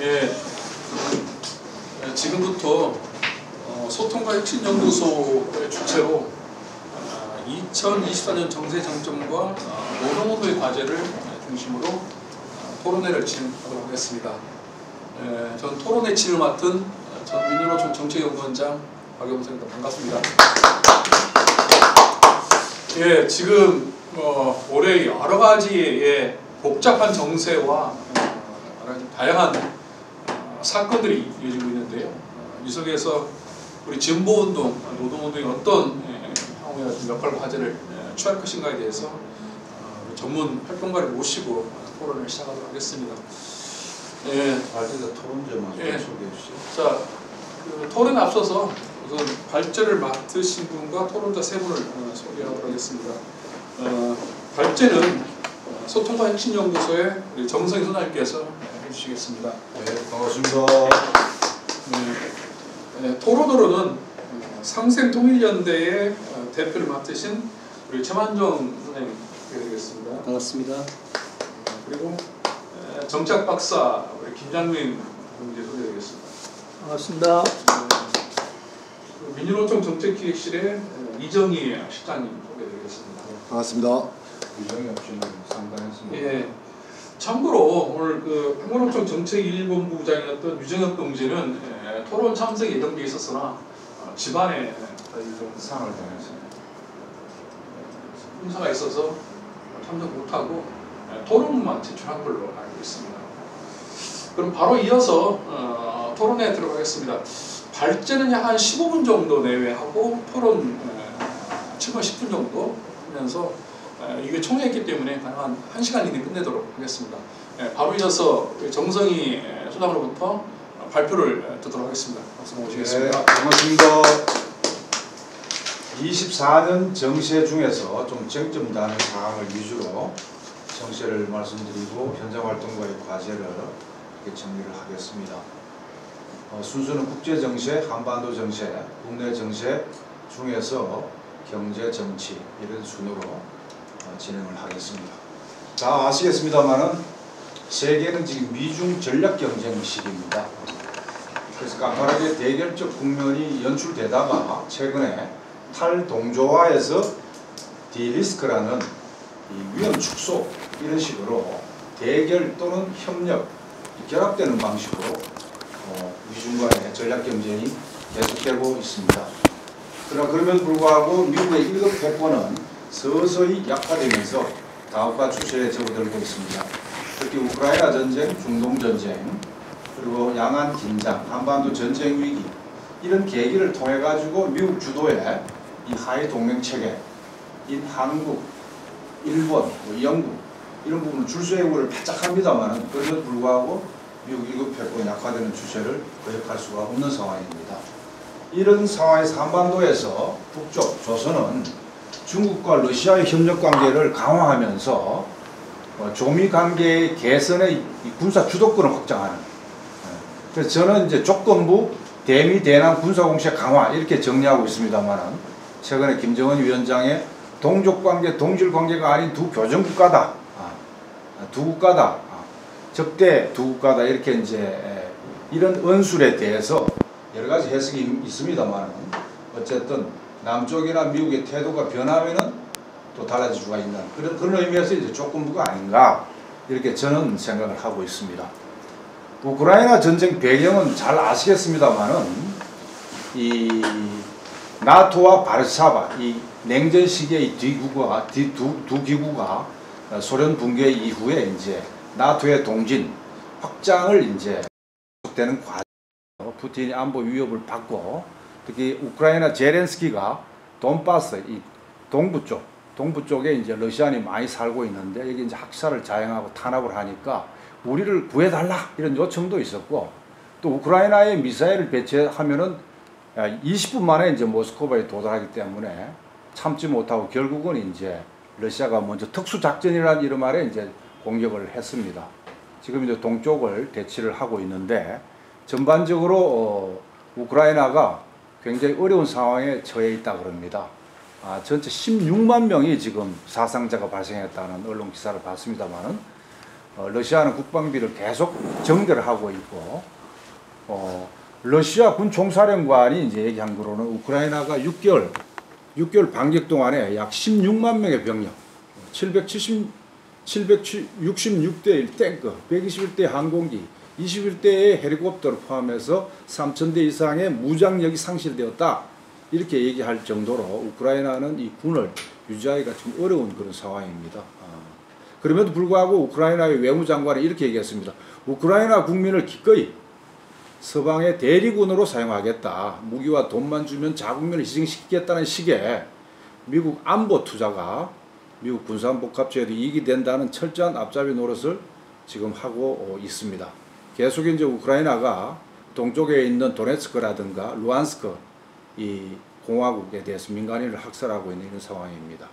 예, 지금부터 소통과 혁신연구소의 주체로 2024년 정세 정점과 노동운동의 과제를 중심으로 토론회를 진행하도록 하겠습니다. 전 토론회 진을 맡은 전 민주노총 정책연구원장 박영선입니다. 반갑습니다. 예, 지금 올해 여러 가지의 복잡한 정세와 다양한 사건들이 이어지고 있는데요. 이 속에서 우리 진보운동, 노동운동이 어떤 향후에 역할 과제를 취할 것인가에 대해서 전문 활동가를 모시고 토론을 시작하도록 하겠습니다. 예, 토론제만 소개해 주시죠. 자, 토론에 앞서서 우선 발제를 맡으신 분과 토론자 세 분을 소개하도록 하겠습니다. 발제는 소통과 혁신연구소의 우리 정성희 소장님께서 해주시겠습니다. 네, 반갑습니다. 토론으로는 상생통일연대의 대표를 맡으신 우리 최만정 소장님 소개해드리겠습니다. 반갑습니다. 그리고 정착 박사 우리 김장민 동지 소개해드리겠습니다. 반갑습니다. 민주노총 정책기획실의 이정희 실장님 소개해드리겠습니다. 반갑습니다. 유정희 없이는 상담했습니다. 예. 참고로 오늘 한국노총 정책1본부장이었던 유정혁 동지는 토론 참석 예정돼 있었으나 집안에 좀 상을 당했습니다. 행사가 있어서 참석 못하고 토론만 제출한 걸로 알고 있습니다. 그럼 바로 이어서 토론에 들어가겠습니다. 발제는 약 한 15분 정도 내외 하고 토론 7분 10분 정도 하면서 이게 총회했기 때문에 가능한 1시간 이내에 끝내도록 하겠습니다. 바로 이어서 정성희 소장으로부터 발표를 듣도록 하겠습니다. 박수 모시겠습니다. 네, 반갑습니다. 24년 정세 중에서 좀 쟁점되는 사항을 위주로 정세를 말씀드리고 현장 활동과의 과제를 이렇게 정리를 하겠습니다. 순서는 국제 정세, 한반도 정세, 국내 정세 중에서 경제, 정치 이런 순으로 진행을 하겠습니다. 다 아시겠습니다만은 세계는 지금 미중 전략 경쟁 시기입니다. 그래서 깐깐하게 대결적 국면이 연출되다가 최근에 탈동조화에서 디리스크라는 위험 축소 이런 식으로 대결 또는 협력 결합되는 방식으로 미중 간의 전략 경쟁이 계속되고 있습니다. 그러나 그럼에도 불구하고 미국의 1급 패권은 서서히 약화되면서 다음과 추세에 접어들고 있습니다. 특히 우크라이나 전쟁, 중동 전쟁, 그리고 양안 긴장, 한반도 전쟁 위기 이런 계기를 통해 가지고 미국 주도의 이 하위 동맹 체계인 한국, 일본, 영국 이런 부분은 줄수행구를 바짝 합니다만 그럼에도 불구하고 미국 1급 패권이 약화되는 추세를 거역할 수가 없는 상황입니다. 이런 상황에서 한반도에서 북쪽 조선은 중국과 러시아의 협력 관계를 강화하면서 조미 관계의 개선의 군사 주도권을 확장하는. 그래서 저는 이제 조건부 대미 대남 군사 공세 강화 이렇게 정리하고 있습니다만은 최근에 김정은 위원장의 동족 관계, 동질 관계가 아닌 두 교전 국가다, 두 국가다, 적대 두 국가다 이렇게 이제 이런 언술에 대해서 여러 가지 해석이 있습니다만은 어쨌든 남쪽이나 미국의 태도가 변하면은 또 달라질 수가 있는 그런 의미에서 이제 조건부가 아닌가 이렇게 저는 생각을 하고 있습니다. 우크라이나 전쟁 배경은 잘 아시겠습니다만은 이 나토와 바르샤바 이 냉전 시기의 두 기구가 소련 붕괴 이후에 이제 나토의 동진 확장을 이제 되는 과정. 푸틴이 안보 위협을 받고 특히 우크라이나 제렌스키가 돈바스 이 동부 쪽에 이제 러시아인이 많이 살고 있는데 여기 이제 학살을 자행하고 탄압을 하니까 우리를 구해달라 이런 요청도 있었고 또 우크라이나에 미사일을 배치하면은 20분 만에 이제 모스크바에 도달하기 때문에 참지 못하고 결국은 이제 러시아가 먼저 특수작전이라는 이름 아래 이제 공격을 했습니다. 지금 이제 동쪽을 대치를 하고 있는데 전반적으로 우크라이나가 굉장히 어려운 상황에 처해 있다 그럽니다. 전체 16만 명이 지금 사상자가 발생했다는 언론 기사를 봤습니다만은 러시아는 국방비를 계속 증대를 하고 있고, 러시아 군 총사령관이 이제 얘기한 거로는 우크라이나가 6개월 반격 동안에 약 16만 명의 병력, 766대의 탱크, 121대의 항공기, 21대의 헬리콥터를 포함해서 3,000대 이상의 무장력이 상실되었다. 이렇게 얘기할 정도로 우크라이나는 이 군을 유지하기가 좀 어려운 그런 상황입니다. 그럼에도 불구하고 우크라이나의 외무장관이 이렇게 얘기했습니다. 우크라이나 국민을 기꺼이 서방의 대리군으로 사용하겠다. 무기와 돈만 주면 자국민을 희생시키겠다는 식의 미국 안보 투자가 미국 군사복합체에도 이익이 된다는 철저한 앞잡이 노릇을 지금 하고 있습니다. 계속 이제 우크라이나가 동쪽에 있는 도네츠크라든가 루안스크 이 공화국에 대해서 민간인을 학살하고 있는 이런 상황입니다.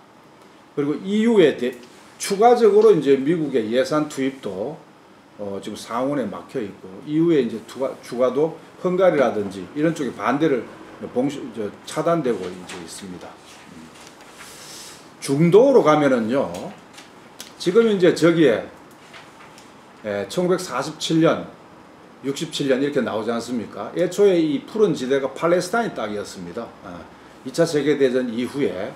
그리고 EU에 추가적으로 이제 미국의 예산 투입도 지금 상원에 막혀 있고 EU에 이제 추가도 헝가리라든지 이런 쪽에 반대를 차단되고 이제 있습니다. 중동으로 가면은요, 지금 이제 저기에 1947년, 67년 이렇게 나오지 않습니까? 애초에 이 푸른 지대가 팔레스타인 땅이었습니다. 2차 세계대전 이후에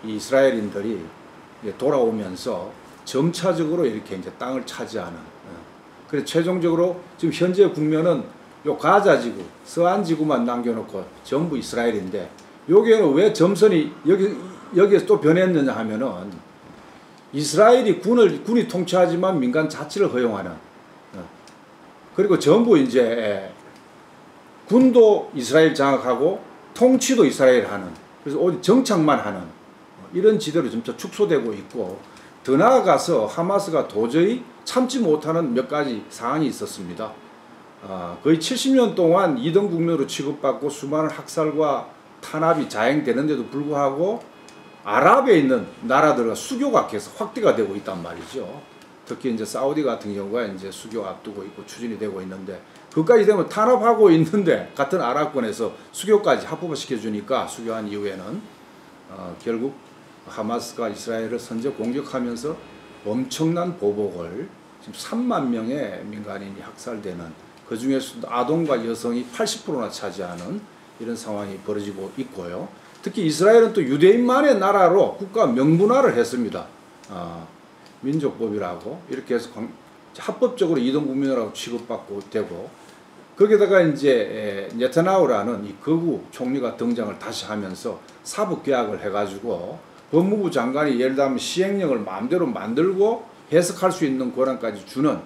이스라엘인들이 돌아오면서 점차적으로 이렇게 이제 땅을 차지하는. 그래서 최종적으로 지금 현재 국면은 요 가자지구, 서안지구만 남겨놓고 전부 이스라엘인데, 여기에는 왜 점선이 여기에서 또 변했느냐 하면은 이스라엘이 군이 통치하지만 민간 자치를 허용하는. 그리고 전부 이제 군도 이스라엘 장악하고 통치도 이스라엘 하는. 그래서 오직 정착만 하는 이런 지대로 점차 축소되고 있고, 더 나아가서 하마스가 도저히 참지 못하는 몇 가지 사항이 있었습니다. 거의 70년 동안 2등 국면으로 취급받고 수많은 학살과 탄압이 자행되는데도 불구하고 아랍에 있는 나라들과 수교가 계속 확대가 되고 있단 말이죠. 특히 이제 사우디 같은 경우가 이제 수교 앞두고 있고 추진이 되고 있는데, 그까지 되면 탄압하고 있는데 같은 아랍권에서 수교까지 합법화시켜 주니까 수교한 이후에는 결국 하마스가 이스라엘을 선제 공격하면서 엄청난 보복을, 지금 3만 명의 민간인이 학살되는, 그 중에서도 아동과 여성이 80%나 차지하는 이런 상황이 벌어지고 있고요. 특히 이스라엘은 또 유대인만의 나라로 국가 명분화를 했습니다. 민족법이라고 이렇게 해서 합법적으로 이동 국민이라고 취급받고 되고, 거기다가 이제 네타냐후라는 이 극우 총리가 등장을 다시 하면서 사법개혁을 해가지고 법무부 장관이 예를 들면 시행령을 마음대로 만들고 해석할 수 있는 권한까지 주는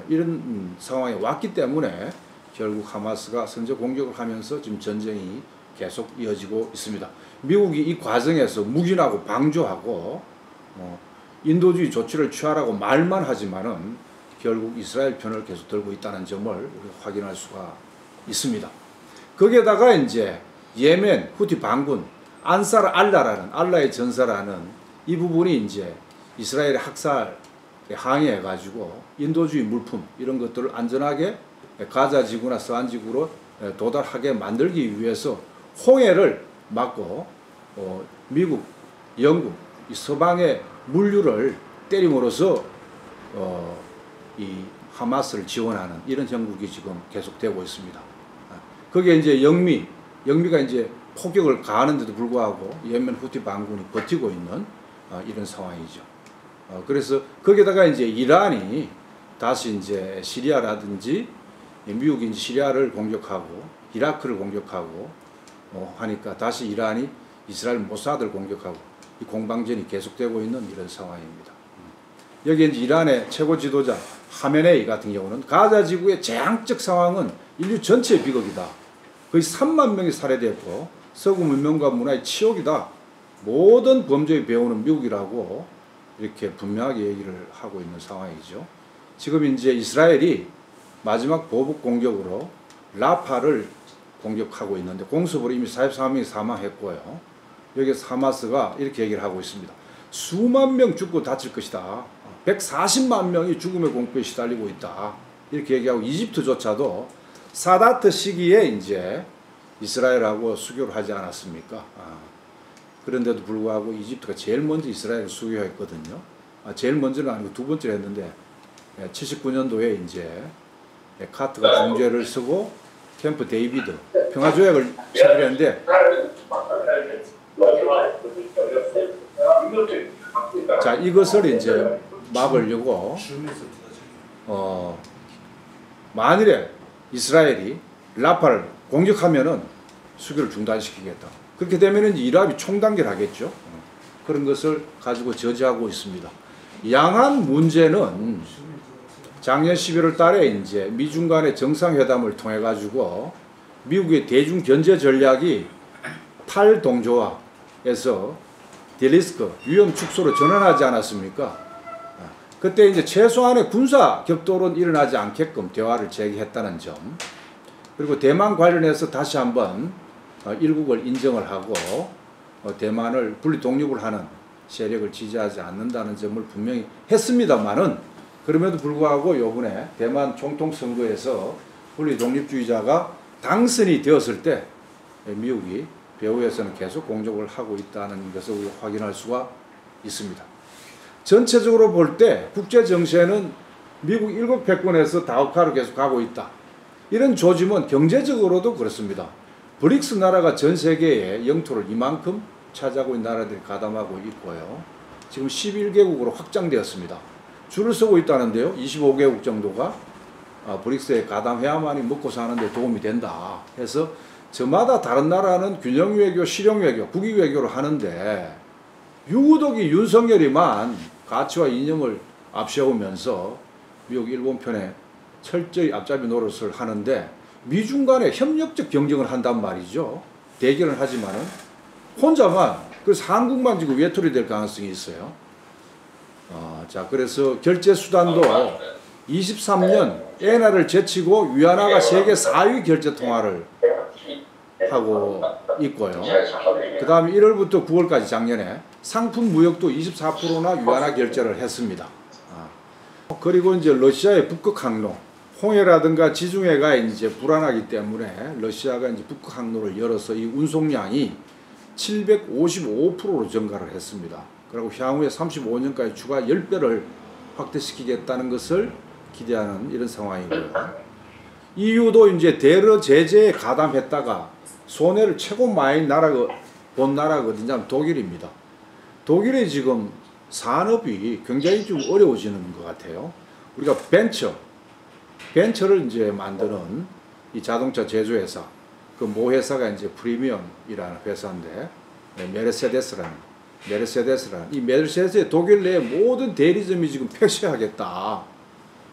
이런 상황이 왔기 때문에 결국 하마스가 선제 공격을 하면서 지금 전쟁이 계속 이어지고 있습니다. 미국이 이 과정에서 묵인하고 방조하고 인도주의 조치를 취하라고 말만 하지만은 결국 이스라엘 편을 계속 들고 있다는 점을 우리가 확인할 수가 있습니다. 거기에다가 이제 예멘 후티 반군 안사르 알라라는, 알라의 전사라는 이 부분이 이제 이스라엘의 학살에 항의해가지고 인도주의 물품 이런 것들을 안전하게 가자 지구나 서안 지구로 도달하게 만들기 위해서 홍해를 막고 미국, 영국, 이 서방의 물류를 때림으로써 이 하마스를 지원하는 이런 형국이 지금 계속되고 있습니다. 거기에 이제 영미가 이제 폭격을 가하는데도 불구하고 예멘 후티 반군이 버티고 있는 이런 상황이죠. 그래서 거기다가 이제 이란이 다시 이제 시리아라든지 미국이 이제 시리아를 공격하고 이라크를 공격하고 하니까 다시 이란이 이스라엘 모사드를 공격하고 이 공방전이 계속되고 있는 이런 상황입니다. 여기 이제 이란의 최고 지도자 하메네이 같은 경우는 가자 지구의 재앙적 상황은 인류 전체의 비극이다. 거의 3만 명이 살해됐고 서구 문명과 문화의 치욕이다. 모든 범죄의 배후는 미국이라고 이렇게 분명하게 얘기를 하고 있는 상황이죠. 지금 이제 이스라엘이 마지막 보복 공격으로 라파를 공격하고 있는데 공습으로 이미 44명이 사망했고요. 여기서 하마스가 이렇게 얘기를 하고 있습니다. 수만 명 죽고 다칠 것이다. 140만 명이 죽음의 공포에 시달리고 있다. 이렇게 얘기하고 이집트조차도 사다트 시기에 이제 이스라엘하고 수교를 하지 않았습니까? 그런데도 불구하고 이집트가 제일 먼저 이스라엘을 수교했거든요. 제일 먼저는 아니고 두 번째로 했는데 79년도에 이제 카트가 중재를 쓰고 캠프 데이비드 평화조약을 체결했는데 자 이것을 이제 막으려고 만일에 이스라엘이 라파를 공격하면은 수교를 중단시키겠다. 그렇게 되면은 이랍이 총단결하겠죠. 그런 것을 가지고 저지하고 있습니다. 양안 문제는 작년 11월 달에 이제 미중 간의 정상회담을 통해 가지고 미국의 대중 견제 전략이 탈동조화에서 디리스크 위험 축소로 전환하지 않았습니까? 그때 이제 최소한의 군사 격돌은 일어나지 않게끔 대화를 제기했다는 점, 그리고 대만 관련해서 다시 한번 일국을 인정을 하고 대만을 분리 독립을 하는 세력을 지지하지 않는다는 점을 분명히 했습니다만은, 그럼에도 불구하고 이번에 대만 총통 선거에서 분리 독립주의자가 당선이 되었을 때 미국이 배후에서는 계속 공격을 하고 있다는 것을 우리가 확인할 수가 있습니다. 전체적으로 볼 때 국제 정세는 미국 7패권에서 다우카로 계속 가고 있다. 이런 조짐은 경제적으로도 그렇습니다. 브릭스 나라가 전 세계의 영토를 이만큼 차지하고 있는 나라들이 가담하고 있고요. 지금 11개국으로 확장되었습니다. 줄을 서고 있다는데요. 25개국 정도가 브릭스에 가담해야만이 먹고 사는데 도움이 된다 해서 저마다 다른 나라는 균형 외교, 실용 외교, 국익 외교를 하는데 유구독이 윤석열이만 가치와 이념을 앞세우면서 미국, 일본 편에 철저히 앞잡이 노릇을 하는데 미중 간에 협력적 경쟁을 한단 말이죠. 대결을 하지만은 혼자만, 그래서 한국만 지금 외톨이 될 가능성이 있어요. 자, 그래서 결제 수단도 23년 엔화를 제치고 위안화가 세계 4위 결제 통화를 하고 있고요. 그 다음에 1월부터 9월까지 작년에 상품 무역도 24%나 위안화 결제를 했습니다. 그리고 이제 러시아의 북극 항로, 홍해라든가 지중해가 이제 불안하기 때문에 러시아가 이제 북극 항로를 열어서 이 운송량이 755%로 증가를 했습니다. 그리고 향후에 35년까지 추가 10배를 확대시키겠다는 것을 기대하는 이런 상황이고요. EU도 이제 대러 제재에 가담했다가 손해를 최고 많이 본 나라가 어디냐면 독일입니다. 독일의 지금 산업이 굉장히 좀 어려워지는 것 같아요. 우리가 벤처를 이제 만드는 이 자동차 제조회사, 그 모 회사가 이제 프리미엄이라는 회사인데, 메르세데스라는 이 메르세데스의 독일 내 모든 대리점이 지금 폐쇄하겠다.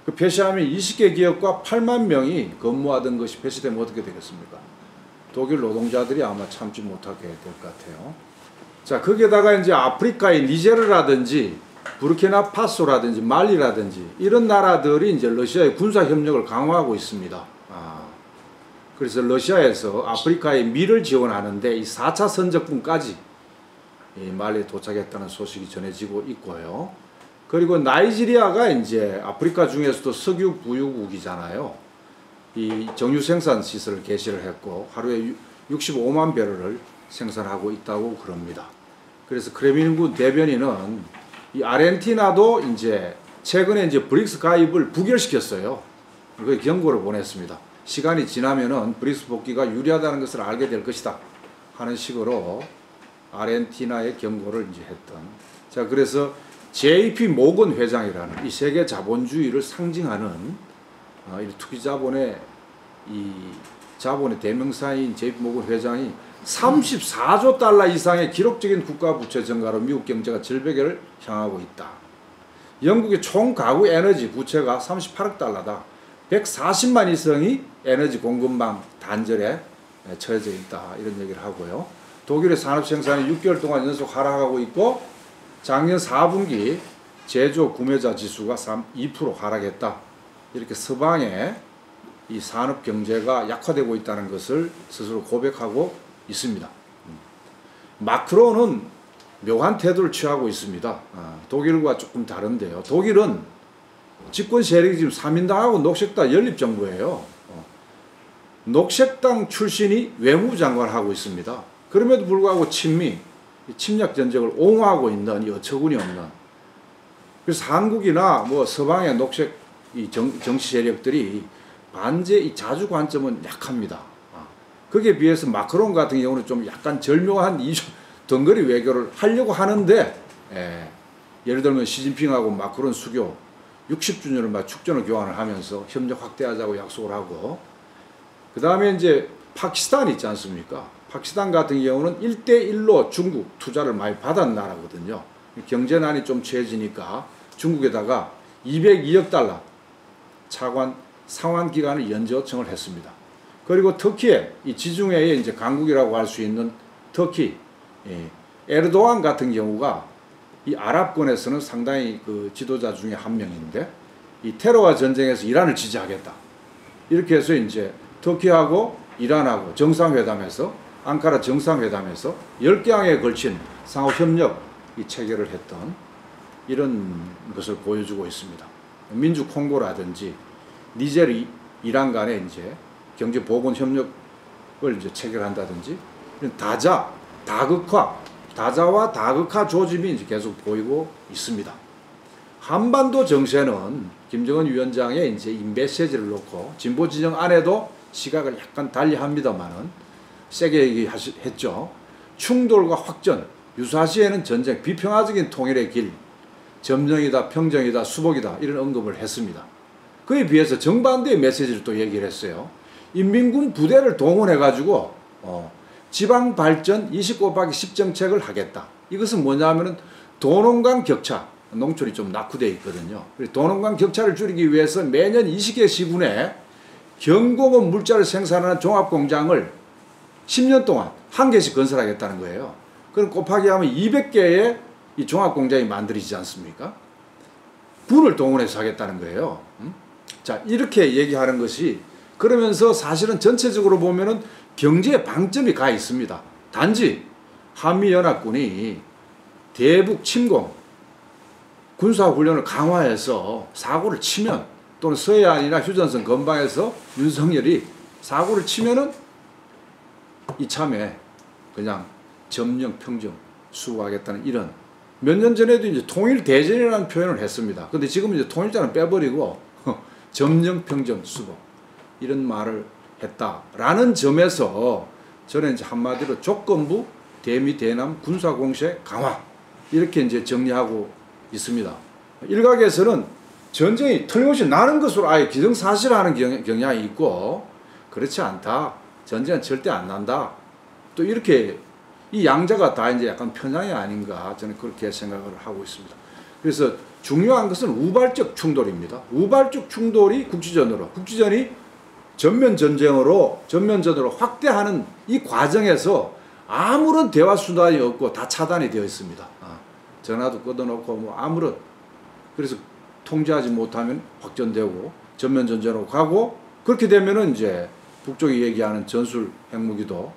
그 폐쇄하면 20개 기업과 8만 명이 근무하던 것이 폐쇄되면 어떻게 되겠습니까? 독일 노동자들이 아마 참지 못하게 될 것 같아요. 자, 거기에다가 이제 아프리카의 니제르라든지 부르키나파소라든지 말리라든지 이런 나라들이 이제 러시아의 군사 협력을 강화하고 있습니다. 그래서 러시아에서 아프리카에 밀을 지원하는데 이 4차 선적분까지 말리에 도착했다는 소식이 전해지고 있고요. 그리고 나이지리아가 이제 아프리카 중에서도 석유 부유국이잖아요. 이 정유 생산 시설을 개시를 했고 하루에 65만 배럴을 생산하고 있다고 그럽니다. 그래서 크레민군 대변인은 이 아르헨티나도 이제 최근에 이제 브릭스 가입을 부결시켰어요. 그 경고를 보냈습니다. 시간이 지나면은 브릭스 복귀가 유리하다는 것을 알게 될 것이다 하는 식으로 아르헨티나의 경고를 이제 했던. 자, 그래서 JP 모건 회장이라는 이 세계 자본주의를 상징하는 이 투기 자본의 대명사인 JP 모건 회장이 34조 달러 이상의 기록적인 국가 부채 증가로 미국 경제가 절벽을 향하고 있다. 영국의 총 가구 에너지 부채가 38억 달러다. 140만 이상이 에너지 공급망 단절에 처해져 있다. 이런 얘기를 하고요. 독일의 산업 생산이 6개월 동안 연속 하락하고 있고 작년 4분기 제조 구매자 지수가 2% 하락했다. 이렇게 서방의 이 산업 경제가 약화되고 있다는 것을 스스로 고백하고 있습니다. 마크론은 묘한 태도를 취하고 있습니다. 독일과 조금 다른데요. 독일은 집권 세력이 지금 3인당하고 녹색당 연립정부예요. 녹색당 출신이 외무부 장관을 하고 있습니다. 그럼에도 불구하고 침략 전쟁을 옹호하고 있는 이 어처구니 없는 그래서 한국이나 뭐 서방의 녹색 이 정치 세력들이 반제 이 자주 관점은 약합니다. 거기에 비해서 마크롱 같은 경우는 좀 약간 절묘한 덩거리 외교를 하려고 하는데, 예를 들면 시진핑하고 마크롱 수교 60주년을 막 축전을 교환을 하면서 협력 확대하자고 약속을 하고, 그 다음에 이제 파키스탄 있지 않습니까? 파키스탄 같은 경우는 1대1로 중국 투자를 많이 받은 나라거든요. 경제난이 좀 취해지니까 중국에다가 202억 달러 차관 상환 기간을 연재 요청을 했습니다. 그리고 터키에 이 지중해의 이제 강국이라고 할 수 있는 터키, 에르도안 같은 경우가 이 아랍권에서는 상당히 그 지도자 중에 한 명인데, 이 테러와 전쟁에서 이란을 지지하겠다. 이렇게 해서 이제 터키하고 이란하고 정상회담에서, 앙카라 정상회담에서 10개항에 걸친 상호협력 이 체결을 했던 이런 것을 보여주고 있습니다. 민주 콩고라든지 니제르, 이란 간에 이제 경제 보건 협력을 이제 체결한다든지, 이런 다자와 다극화 조짐이 이제 계속 보이고 있습니다. 한반도 정세는 김정은 위원장의 이제 이 메시지를 놓고 진보 진영 안에도 시각을 약간 달리 합니다만은 세게 얘기했죠. 충돌과 확전, 유사시에는 전쟁, 비평화적인 통일의 길, 점령이다, 평정이다, 수복이다 이런 언급을 했습니다. 그에 비해서 정반대의 메시지를 또 얘기를 했어요. 인민군 부대를 동원해가지고 지방발전 20곱하기10 정책을 하겠다. 이것은 뭐냐면은 도농강 격차, 농촌이 좀 낙후되어 있거든요. 도농강 격차를 줄이기 위해서 매년 20개 시군에 경공업 물자를 생산하는 종합공장을 10년 동안 한 개씩 건설하겠다는 거예요. 그럼 곱하기 하면 200개의 이 종합공장이 만들어지지 않습니까? 군을 동원해서 하겠다는 거예요. 자, 이렇게 얘기하는 것이, 그러면서 사실은 전체적으로 보면은 경제에 방점이 가 있습니다. 단지 한미연합군이 대북 침공, 군사훈련을 강화해서 사고를 치면, 또는 서해안이나 휴전선 근방에서 윤석열이 사고를 치면은 이참에 그냥 점령, 평정, 수호하겠다는 이런, 몇 년 전에도 이제 통일대전이라는 표현을 했습니다. 근데 지금 이제 통일자는 빼버리고 점령, 평정, 수복 이런 말을 했다라는 점에서 저는 이제 한마디로 조건부 대미 대남 군사공세 강화 이렇게 이제 정리하고 있습니다. 일각에서는 전쟁이 틀림없이 나는 것으로 아예 기정사실화하는 경향이 있고, 그렇지 않다, 전쟁은 절대 안 난다, 또 이렇게 이 양자가 다 이제 약간 편향이 아닌가, 저는 그렇게 생각을 하고 있습니다. 그래서 중요한 것은 우발적 충돌입니다. 우발적 충돌이 국지전이 전면전으로 확대하는 이 과정에서 아무런 대화 수단이 없고 다 차단이 되어 있습니다. 전화도 끊어놓고 뭐 아무런, 그래서 통제하지 못하면 확전되고 전면전으로 가고, 그렇게 되면은 이제 북쪽이 얘기하는 전술 핵무기도,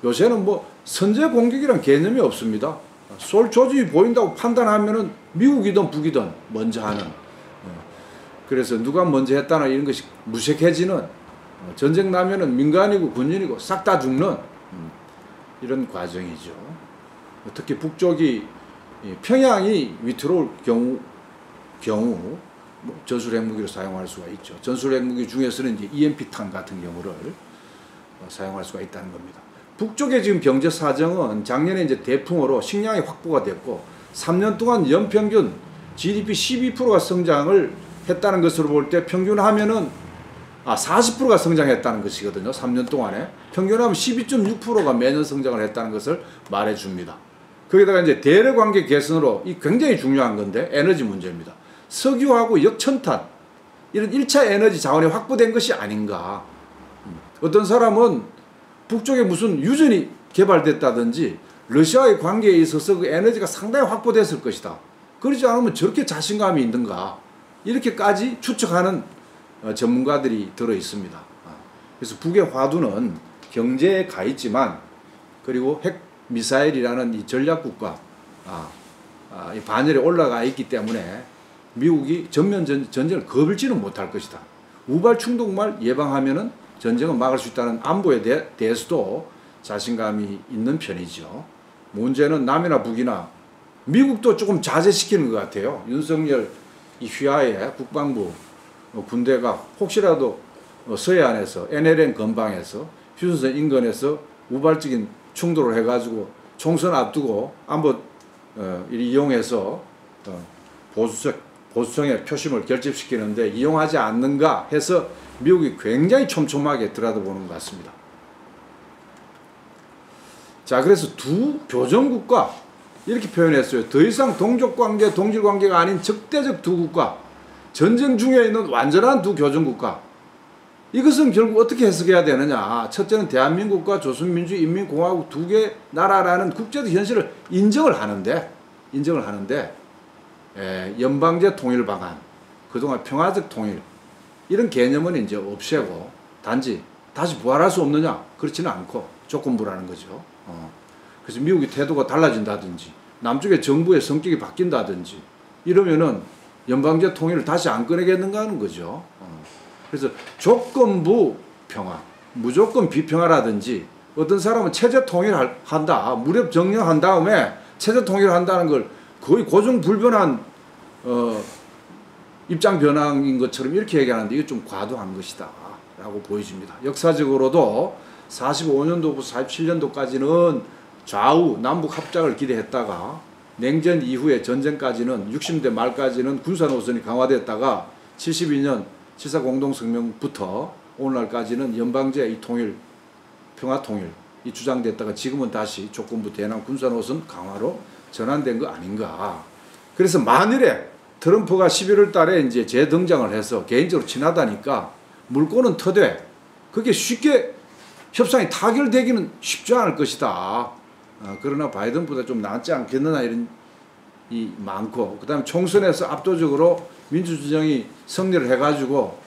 요새는 뭐 선제 공격이란 개념이 없습니다. 쏠 조짐이 보인다고 판단하면은 미국이든 북이든 먼저 하는, 그래서 누가 먼저 했다나 이런 것이 무색해지는, 전쟁 나면은 민간이고 군인이고 싹 다 죽는 이런 과정이죠. 특히 북쪽이 평양이 위태로울 경우 전술 핵무기를 사용할 수가 있죠. 전술 핵무기 중에서는 이제 EMP탄 같은 경우를 사용할 수가 있다는 겁니다. 북쪽의 지금 경제 사정은 작년에 이제 대풍으로 식량이 확보가 됐고 3년 동안 연평균 GDP 12%가 성장을 했다는 것으로 볼 때 평균하면은 40%가 성장했다는 것이거든요. 3년 동안에 평균하면 12.6%가 매년 성장을 했다는 것을 말해줍니다. 거기다가 이제 대러 관계 개선으로 이 굉장히 중요한 건데 에너지 문제입니다. 석유하고 역천탄 이런 1차 에너지 자원이 확보된 것이 아닌가. 어떤 사람은 북쪽에 무슨 유전이 개발됐다든지 러시아의 관계에 있어서 그 에너지가 상당히 확보됐을 것이다. 그러지 않으면 저렇게 자신감이 있는가. 이렇게까지 추측하는 전문가들이 들어 있습니다. 그래서 북의 화두는 경제에 가 있지만, 그리고 핵 미사일이라는 이 전략국가 이 반열에 올라가 있기 때문에 미국이 전쟁을 겁을지는 못할 것이다. 우발 충동만 예방하면은 전쟁을 막을 수 있다는 안보에 대해서도 자신감이 있는 편이죠. 문제는 남이나 북이나 미국도 조금 자제시키는 것 같아요. 윤석열 이 휘하에 국방부 군대가 혹시라도 서해안에서 NLL 근방에서 휴전선 인근에서 우발적인 충돌을 해가지고 총선 앞두고 안보 이용해서 보수성의 표심을 결집시키는데 이용하지 않는가 해서 미국이 굉장히 촘촘하게 들여다보는 것 같습니다. 자, 그래서 두 교전국가 이렇게 표현했어요. 더 이상 동족관계, 동질관계가 아닌 적대적 두 국가, 전쟁 중에 있는 완전한 두 교전국가. 이것은 결국 어떻게 해석해야 되느냐. 첫째는 대한민국과 조선민주인민공화국 두 개 나라라는 국제적 현실을 인정을 하는데 연방제 통일 방안, 그동안 평화적 통일 이런 개념은 이제 없애고 단지 다시 부활할 수 없느냐? 그렇지는 않고 조건부라는 거죠. 그래서 미국의 태도가 달라진다든지 남쪽의 정부의 성격이 바뀐다든지 이러면은 연방제 통일을 다시 안 꺼내겠는가 하는 거죠. 그래서 조건부 평화, 무조건 비평화라든지 어떤 사람은 체제 통일한다, 무력 정령한 다음에 체제 통일한다는 걸 거의 고정불변한 입장 변화인 것처럼 이렇게 얘기하는데 이게 좀 과도한 것이다 라고 보여집니다. 역사적으로도 45년도부터 47년도까지는 좌우 남북 합작을 기대했다가 냉전 이후에 전쟁까지는 60대 말까지는 군사노선이 강화됐다가 72년 7.4 공동성명부터 오늘날까지는 연방제 이 통일, 평화통일 이 주장됐다가 지금은 다시 조건부 대남 군사노선 강화로 전환된 거 아닌가. 그래서 만일에 트럼프가 11월 달에 이제 재등장을 해서 개인적으로 친하다니까 물꼬는 터되 그게 쉽게 협상이 타결되기는 쉽지 않을 것이다. 그러나 바이든보다 좀 낫지 않겠느냐 이런 이 많고 그다음에 총선에서 압도적으로 민주주정이 승리를 해가지고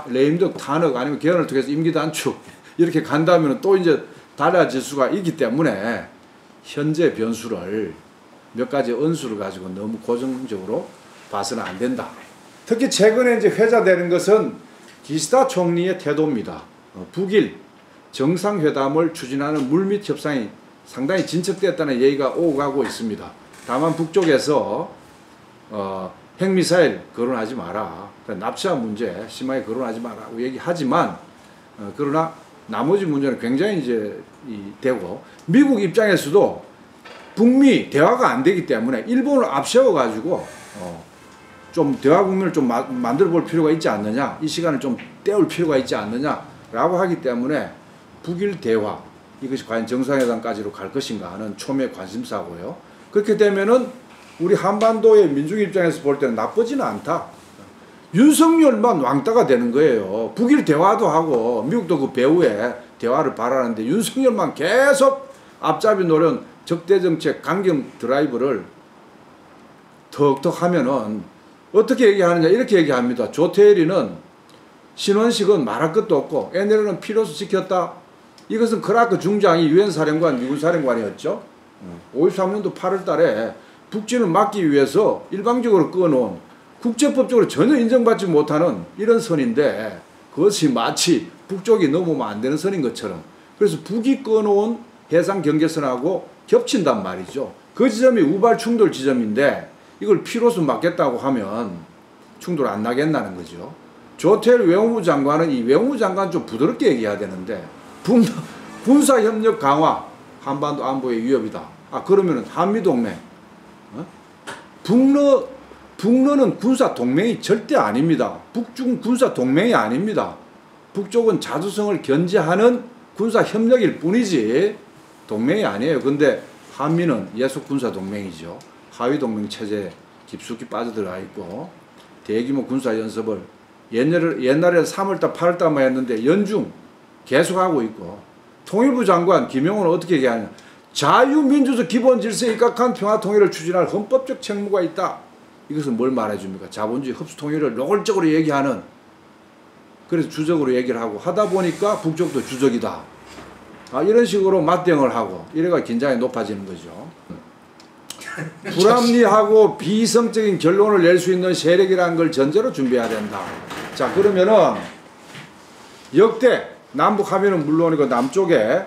레임덕 탄핵 아니면 개헌을 통해서 임기 단축 이렇게 간다면 또 이제 달라질 수가 있기 때문에 현재 변수를 몇 가지 은수를 가지고 너무 고정적으로 봐서는 안 된다. 특히 최근에 이제 회자되는 것은 기시다 총리의 태도입니다. 북일 정상회담을 추진하는 물밑 협상이 상당히 진척됐다는 얘기가 오고 가고 있습니다. 다만 북쪽에서 핵미사일 거론하지 마라. 납치한 문제 심하게 거론하지 마라고 얘기하지만 그러나 나머지 문제는 굉장히 이제 되고 미국 입장에서도 북미 대화가 안 되기 때문에 일본을 앞세워 가지고 좀 대화 국면을 좀 만들어 볼 필요가 있지 않느냐, 이 시간을 좀 때울 필요가 있지 않느냐라고 하기 때문에 북일 대화 이것이 과연 정상회담까지로 갈 것인가 하는 초미의 관심사고요. 그렇게 되면은 우리 한반도의 민중 입장에서 볼 때는 나쁘지는 않다. 윤석열만 왕따가 되는 거예요. 북일 대화도 하고 미국도 그 배후에 대화를 바라는데 윤석열만 계속 앞잡이 노련 적대정책 강경 드라이브를 턱턱 하면은 어떻게 얘기하느냐 이렇게 얘기합니다. 조태일이는 신원식은 말할 것도 없고 NLL은 필요수 지켰다. 이것은 크라크 중장이 유엔 사령관 미군 사령관이었죠. 53년도 8월 달에 북진을 막기 위해서 일방적으로 끊어놓은 국제법적으로 전혀 인정받지 못하는 이런 선인데 그것이 마치 북쪽이 넘으면 안 되는 선인 것처럼 그래서 북이 끊어온 해상 경계선하고 겹친단 말이죠. 그 지점이 우발 충돌 지점인데 이걸 피로수 막겠다고 하면 충돌 안 나겠다는 거죠. 조태일 외무부 장관은 이 외무부 장관 좀 부드럽게 얘기해야 되는데 군사협력 강화 한반도 안보의 위협이다. 그러면은 한미동맹 북러는 군사동맹이 절대 아닙니다. 북중 군사동맹이 아닙니다. 북쪽은 자주성을 견제하는 군사협력일 뿐이지 동맹이 아니에요. 근데 한미는 예속 군사동맹이죠. 하위동맹 체제에 깊숙이 빠져들어가 있고 대규모 군사연습을 옛날에 3월달 8월달만 했는데 연중 계속하고 있고 통일부 장관 김영호는 어떻게 얘기하냐. 자유민주적 기본질서에 입각한 평화통일을 추진할 헌법적 책무가 있다. 이것은 뭘 말해줍니까? 자본주의 흡수통일을 노골적으로 얘기하는 그래서 주적으로 얘기를 하고 하다 보니까 북쪽도 주적이다. 이런 식으로 맞대응을 하고 이래가 긴장이 높아지는 거죠. 불합리하고 비이성적인 결론을 낼 수 있는 세력이라는 걸 전제로 준비해야 된다. 자, 그러면은 역대 남북 합의는 물론이고 남쪽에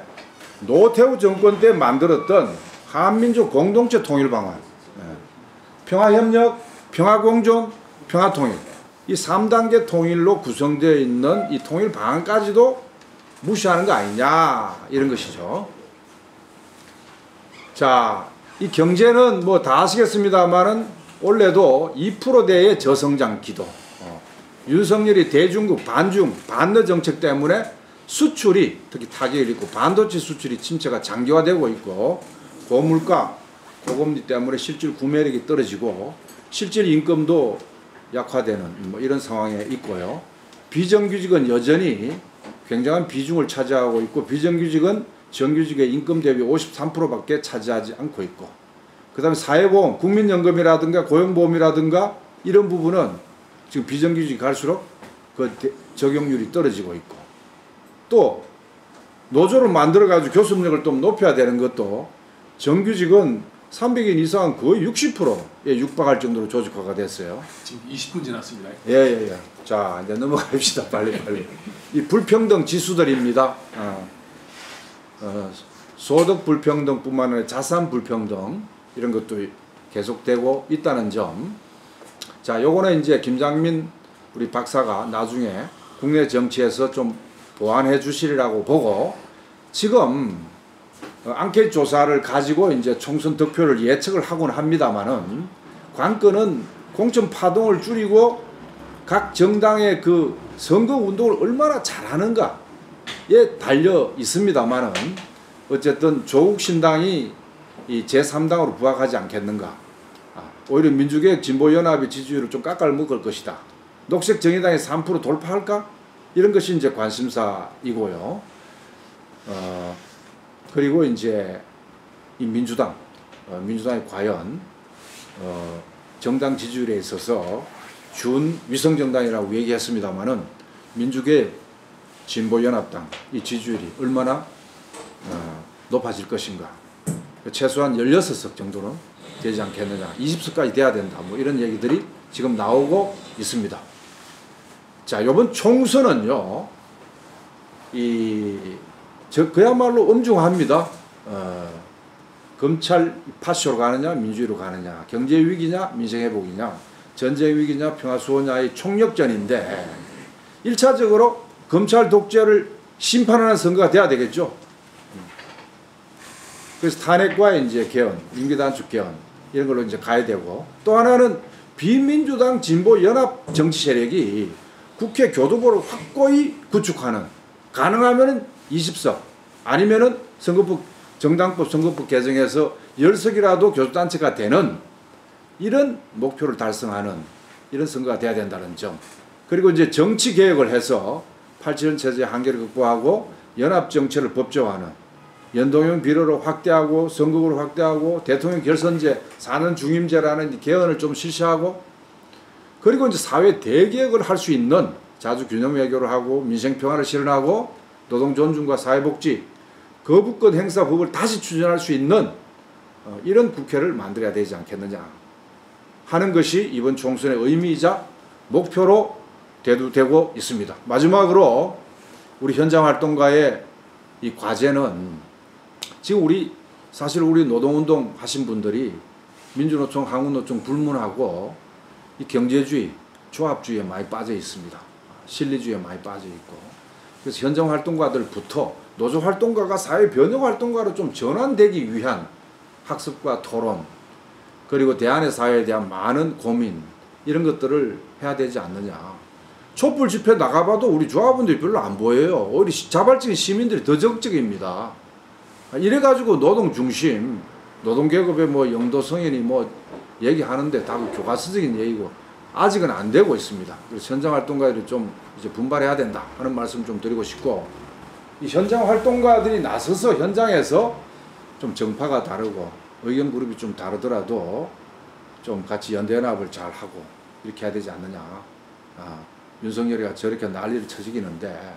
노태우 정권 때 만들었던 한민족 공동체 통일 방안 평화협력, 평화공존, 평화통일 이 3단계 통일로 구성되어 있는 이 통일 방안까지도 무시하는 거 아니냐 이런 것이죠. 자, 이 경제는 뭐 다 아시겠습니다만은 올해도 2%대의 저성장 기도. 윤석열이 대중국 반중 반러 정책 때문에 수출이 특히 타격을 입고 반도체 수출이 침체가 장기화되고 있고 고물가, 고금리 때문에 실질 구매력이 떨어지고 실질 임금도 약화되는 뭐 이런 상황에 있고요. 비정규직은 여전히 굉장한 비중을 차지하고 있고 비정규직은 정규직의 임금 대비 53%밖에 차지하지 않고 있고 그 다음에 사회보험, 국민연금이라든가 고용보험이라든가 이런 부분은 지금 비정규직이 갈수록 그 적용률이 떨어지고 있고 또 노조를 만들어가지고 교섭력을 좀 높여야 되는 것도 정규직은 300인 이상은 거의 60%에 육박할 정도로 조직화가 됐어요. 지금 20분 지났습니다. 예. 자, 이제 넘어갑시다. 빨리. 이 불평등 지수들입니다. 소득 불평등뿐만 아니라 자산 불평등 이런 것도 계속되고 있다는 점. 자, 요거는 이제 김장민 우리 박사가 나중에 국내 정치에서 좀 보완해 주시리라고 보고 지금 앙케이트 조사를 가지고 이제 총선 득표를 예측을 하곤 합니다만은 관건은 공천 파동을 줄이고 각 정당의 그 선거 운동을 얼마나 잘하는가에 달려 있습니다만은 어쨌든 조국 신당이 이 제3당으로 부각하지 않겠는가. 오히려 민주개혁 진보연합의 지지율을 좀 깎아먹을 것이다. 녹색 정의당이 3% 돌파할까? 이런 것이 이제 관심사이고요. 그리고 이제 이 민주당이 과연 정당 지지율에 있어서 준 위성정당이라고 얘기했습니다만은 민주개혁 진보연합당 이 지지율이 얼마나 높아질 것인가. 최소한 16석 정도는 되지 않겠느냐. 20석까지 돼야 된다. 뭐 이런 얘기들이 지금 나오고 있습니다. 자, 이번 총선은요, 그야말로 엄중합니다. 검찰 파쇼로 가느냐, 민주주의로 가느냐, 경제 위기냐, 민생 회복이냐, 전쟁 위기냐, 평화 수호냐의 총력전인데, 1차적으로 검찰 독재를 심판하는 선거가 돼야 되겠죠. 그래서 탄핵과 이제 개헌, 임기단축 개헌 이런 걸로 이제 가야 되고 또 하나는 비민주당 진보 연합 정치 세력이 국회 교도부를 확고히 구축하는 가능하면은 20석 아니면은 선거법 정당법 선거법 개정해서 10석이라도 교섭단체가 되는 이런 목표를 달성하는 이런 선거가 돼야 된다는 점. 그리고 이제 정치 개혁을 해서 87년 체제의 한계를 극복하고 연합 정치를 법제화하는 연동형 비례로 확대하고 선거구를 확대하고 대통령 결선제 4년 중임제라는 개헌을 좀 실시하고 그리고 이제 사회 대개혁을 할 수 있는 자주 균형 외교를 하고 민생 평화를 실현하고 노동 존중과 사회복지 거부권 행사 법을 다시 추진할 수 있는 이런 국회를 만들어야 되지 않겠느냐 하는 것이 이번 총선의 의미이자 목표로 대두되고 있습니다. 마지막으로 우리 현장 활동가의 이 과제는 지금 사실 우리 노동운동 하신 분들이 민주노총, 한국노총 불문하고 이 경제주의, 조합주의에 많이 빠져 있습니다. 실리주의에 많이 빠져 있고. 그래서 현장 활동가들부터 노조 활동가가 사회 변혁 활동가로 좀 전환되기 위한 학습과 토론, 그리고 대안의 사회에 대한 많은 고민, 이런 것들을 해야 되지 않느냐. 촛불 집회 나가봐도 우리 조합원들이 별로 안 보여요. 오히려 자발적인 시민들이 더 적극적입니다. 이래가지고 노동 중심, 노동계급의 뭐 영도성인이 뭐 얘기하는데 다 교과서적인 얘기고 아직은 안 되고 있습니다. 그래서 현장 활동가들이 좀 이제 분발해야 된다 하는 말씀 좀 드리고 싶고 이 현장 활동가들이 나서서 현장에서 좀 정파가 다르고 의견 그룹이 좀 다르더라도 좀 같이 연대연합을 잘 하고 이렇게 해야 되지 않느냐. 윤석열이가 저렇게 난리를 쳐지기는데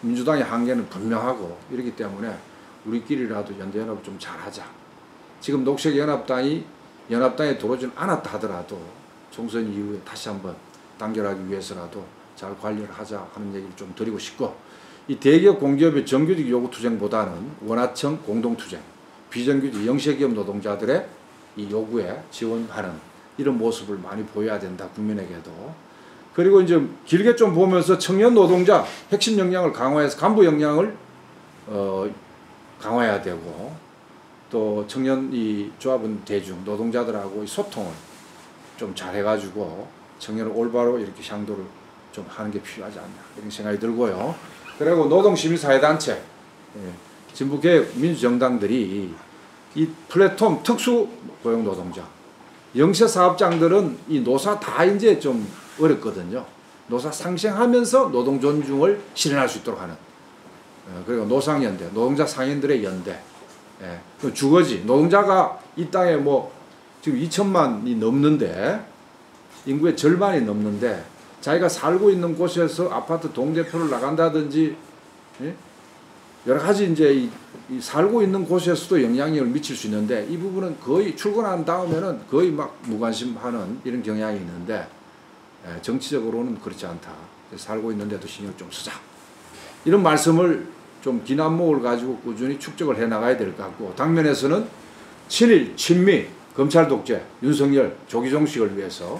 민주당의 한계는 분명하고 이렇기 때문에 우리끼리라도 연대연합을 좀 잘하자. 지금 녹색연합당에 들어오진 않았다 하더라도 총선 이후에 다시 한번 단결하기 위해서라도 잘 관리를 하자 하는 얘기를 좀 드리고 싶고 이 대기업 공기업의 정규직 요구 투쟁보다는 원하청 공동투쟁, 비정규직 영세기업 노동자들의 이 요구에 지원하는 이런 모습을 많이 보여야 된다, 국민에게도. 그리고 이제 길게 좀 보면서 청년 노동자 핵심 역량을 강화해서 간부 역량을 강화해야 되고, 또 청년 이 조합원 대중 노동자들하고 소통을 좀 잘해가지고 청년을 올바로 이렇게 향도를 좀 하는 게 필요하지 않나 이런 생각이 들고요. 그리고 노동시민사회단체, 진보개혁 민주정당들이 이 플랫폼 특수고용노동자, 영세사업장들은 이 노사 다 이제 좀 어렵거든요. 노사 상생하면서 노동 존중을 실현할 수 있도록 하는, 그리고 노상연대, 노동자 상인들의 연대, 주거지, 노동자가 이 땅에 뭐 지금 2천만이 넘는데, 인구의 절반이 넘는데 자기가 살고 있는 곳에서 아파트 동대표를 나간다든지, 여러 가지 이제 이 살고 있는 곳에서도 영향력을 미칠 수 있는데, 이 부분은 거의 출근한 다음에는 거의 막 무관심하는 이런 경향이 있는데, 정치적으로는 그렇지 않다. 살고 있는데도 신경 좀 쓰자. 이런 말씀을 좀 긴 안목을 가지고 꾸준히 축적을 해 나가야 될 것 같고, 당면에서는 친일, 친미, 검찰 독재, 윤석열, 조기종식을 위해서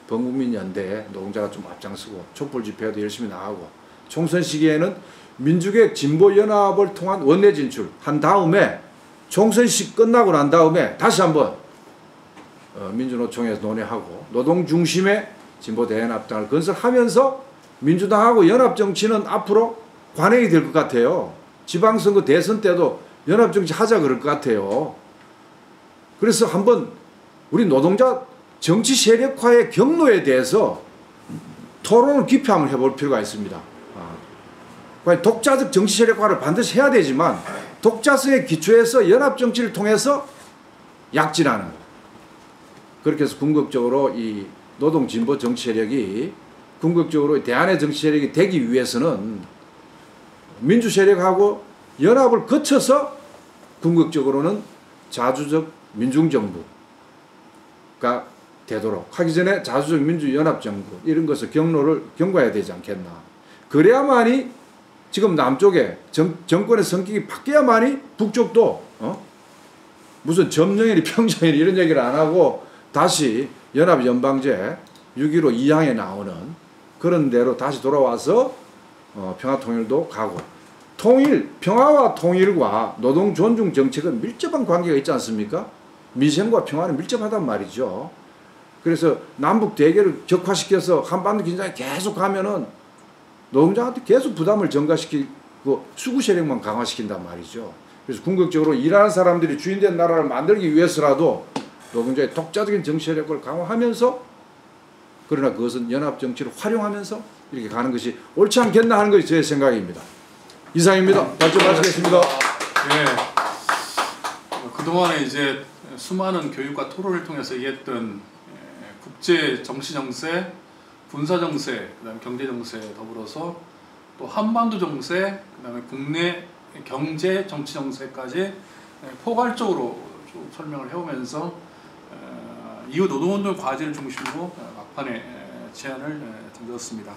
범국민연대에 노동자가 좀 앞장서고 촛불 집회에도 열심히 나가고, 총선 시기에는 민주개혁 진보연합을 통한 원내 진출한 다음에 총선식 끝나고 난 다음에 다시 한번 민주노총에서 논의하고 노동 중심의 진보대연합당을 건설하면서 민주당하고 연합정치는 앞으로 관행이 될 것 같아요. 지방선거 대선 때도 연합정치 하자 그럴 것 같아요. 그래서 한번 우리 노동자 정치 세력화의 경로에 대해서 토론을 깊이 한번 해볼 필요가 있습니다. 독자적 정치 세력화를 반드시 해야 되지만, 독자성의 기초에서 연합정치를 통해서 약진하는, 그렇게 해서 궁극적으로 이 노동 진보 정치 세력이 궁극적으로 대안의 정치 세력이 되기 위해서는 민주 세력하고 연합을 거쳐서 궁극적으로는 자주적 민중정부가 되도록 하기 전에 자주적 민주연합정부 이런 것을 경로를 경과해야 되지 않겠나. 그래야만이 지금 남쪽에 정권의 성격이 바뀌어야만이 북쪽도 무슨 점령이니 평정이니 이런 얘기를 안 하고 다시 연합연방제 6.15 2항에 나오는 그런 대로 다시 돌아와서 평화통일도 가고, 평화와 통일과 노동 존중 정책은 밀접한 관계가 있지 않습니까? 미생과 평화는 밀접하단 말이죠. 그래서 남북 대결을 격화시켜서 한반도 긴장이 계속 가면은 노동자한테 계속 부담을 증가시키고 수구 세력만 강화시킨단 말이죠. 그래서 궁극적으로 일하는 사람들이 주인된 나라를 만들기 위해서라도 노동자의 독자적인 정치 세력을 강화하면서, 그러나 그것은 연합정치를 활용하면서 이렇게 가는 것이 옳지 않겠나 하는 것이 제 생각입니다. 이상입니다. 발전 마치겠습니다. 그동안에 이제 수많은 교육과 토론을 통해서 얘기했던 국제 정치 정세, 군사 정세, 그다음에 경제 정세 더불어서 또 한반도 정세, 그다음에 국내 경제 정치 정세까지 포괄적으로 쭉 설명을 해오면서 이후 노동운동 과제를 중심으로 막판에 제안을 던졌습니다.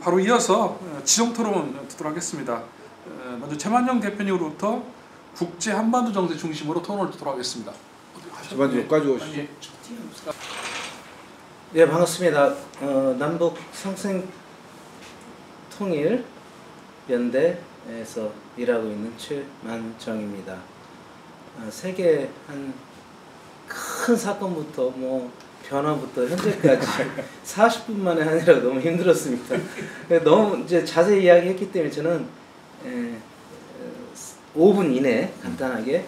바로 이어서 지정 토론 듣도록 하겠습니다. 먼저 최만영 대표님으로부터 국제 한반도 정세 중심으로 토론을 듣도록 하겠습니다. 최만영 가지고 오시죠. 네, 반갑습니다. 남북 상생 통일 연대에서 일하고 있는 최만정입니다. 세계 한 큰 사건부터 뭐 변화부터 현재까지 40분 만에 하느라 너무 힘들었습니다. 너무 이제 자세히 이야기했기 때문에 저는 5분 이내 간단하게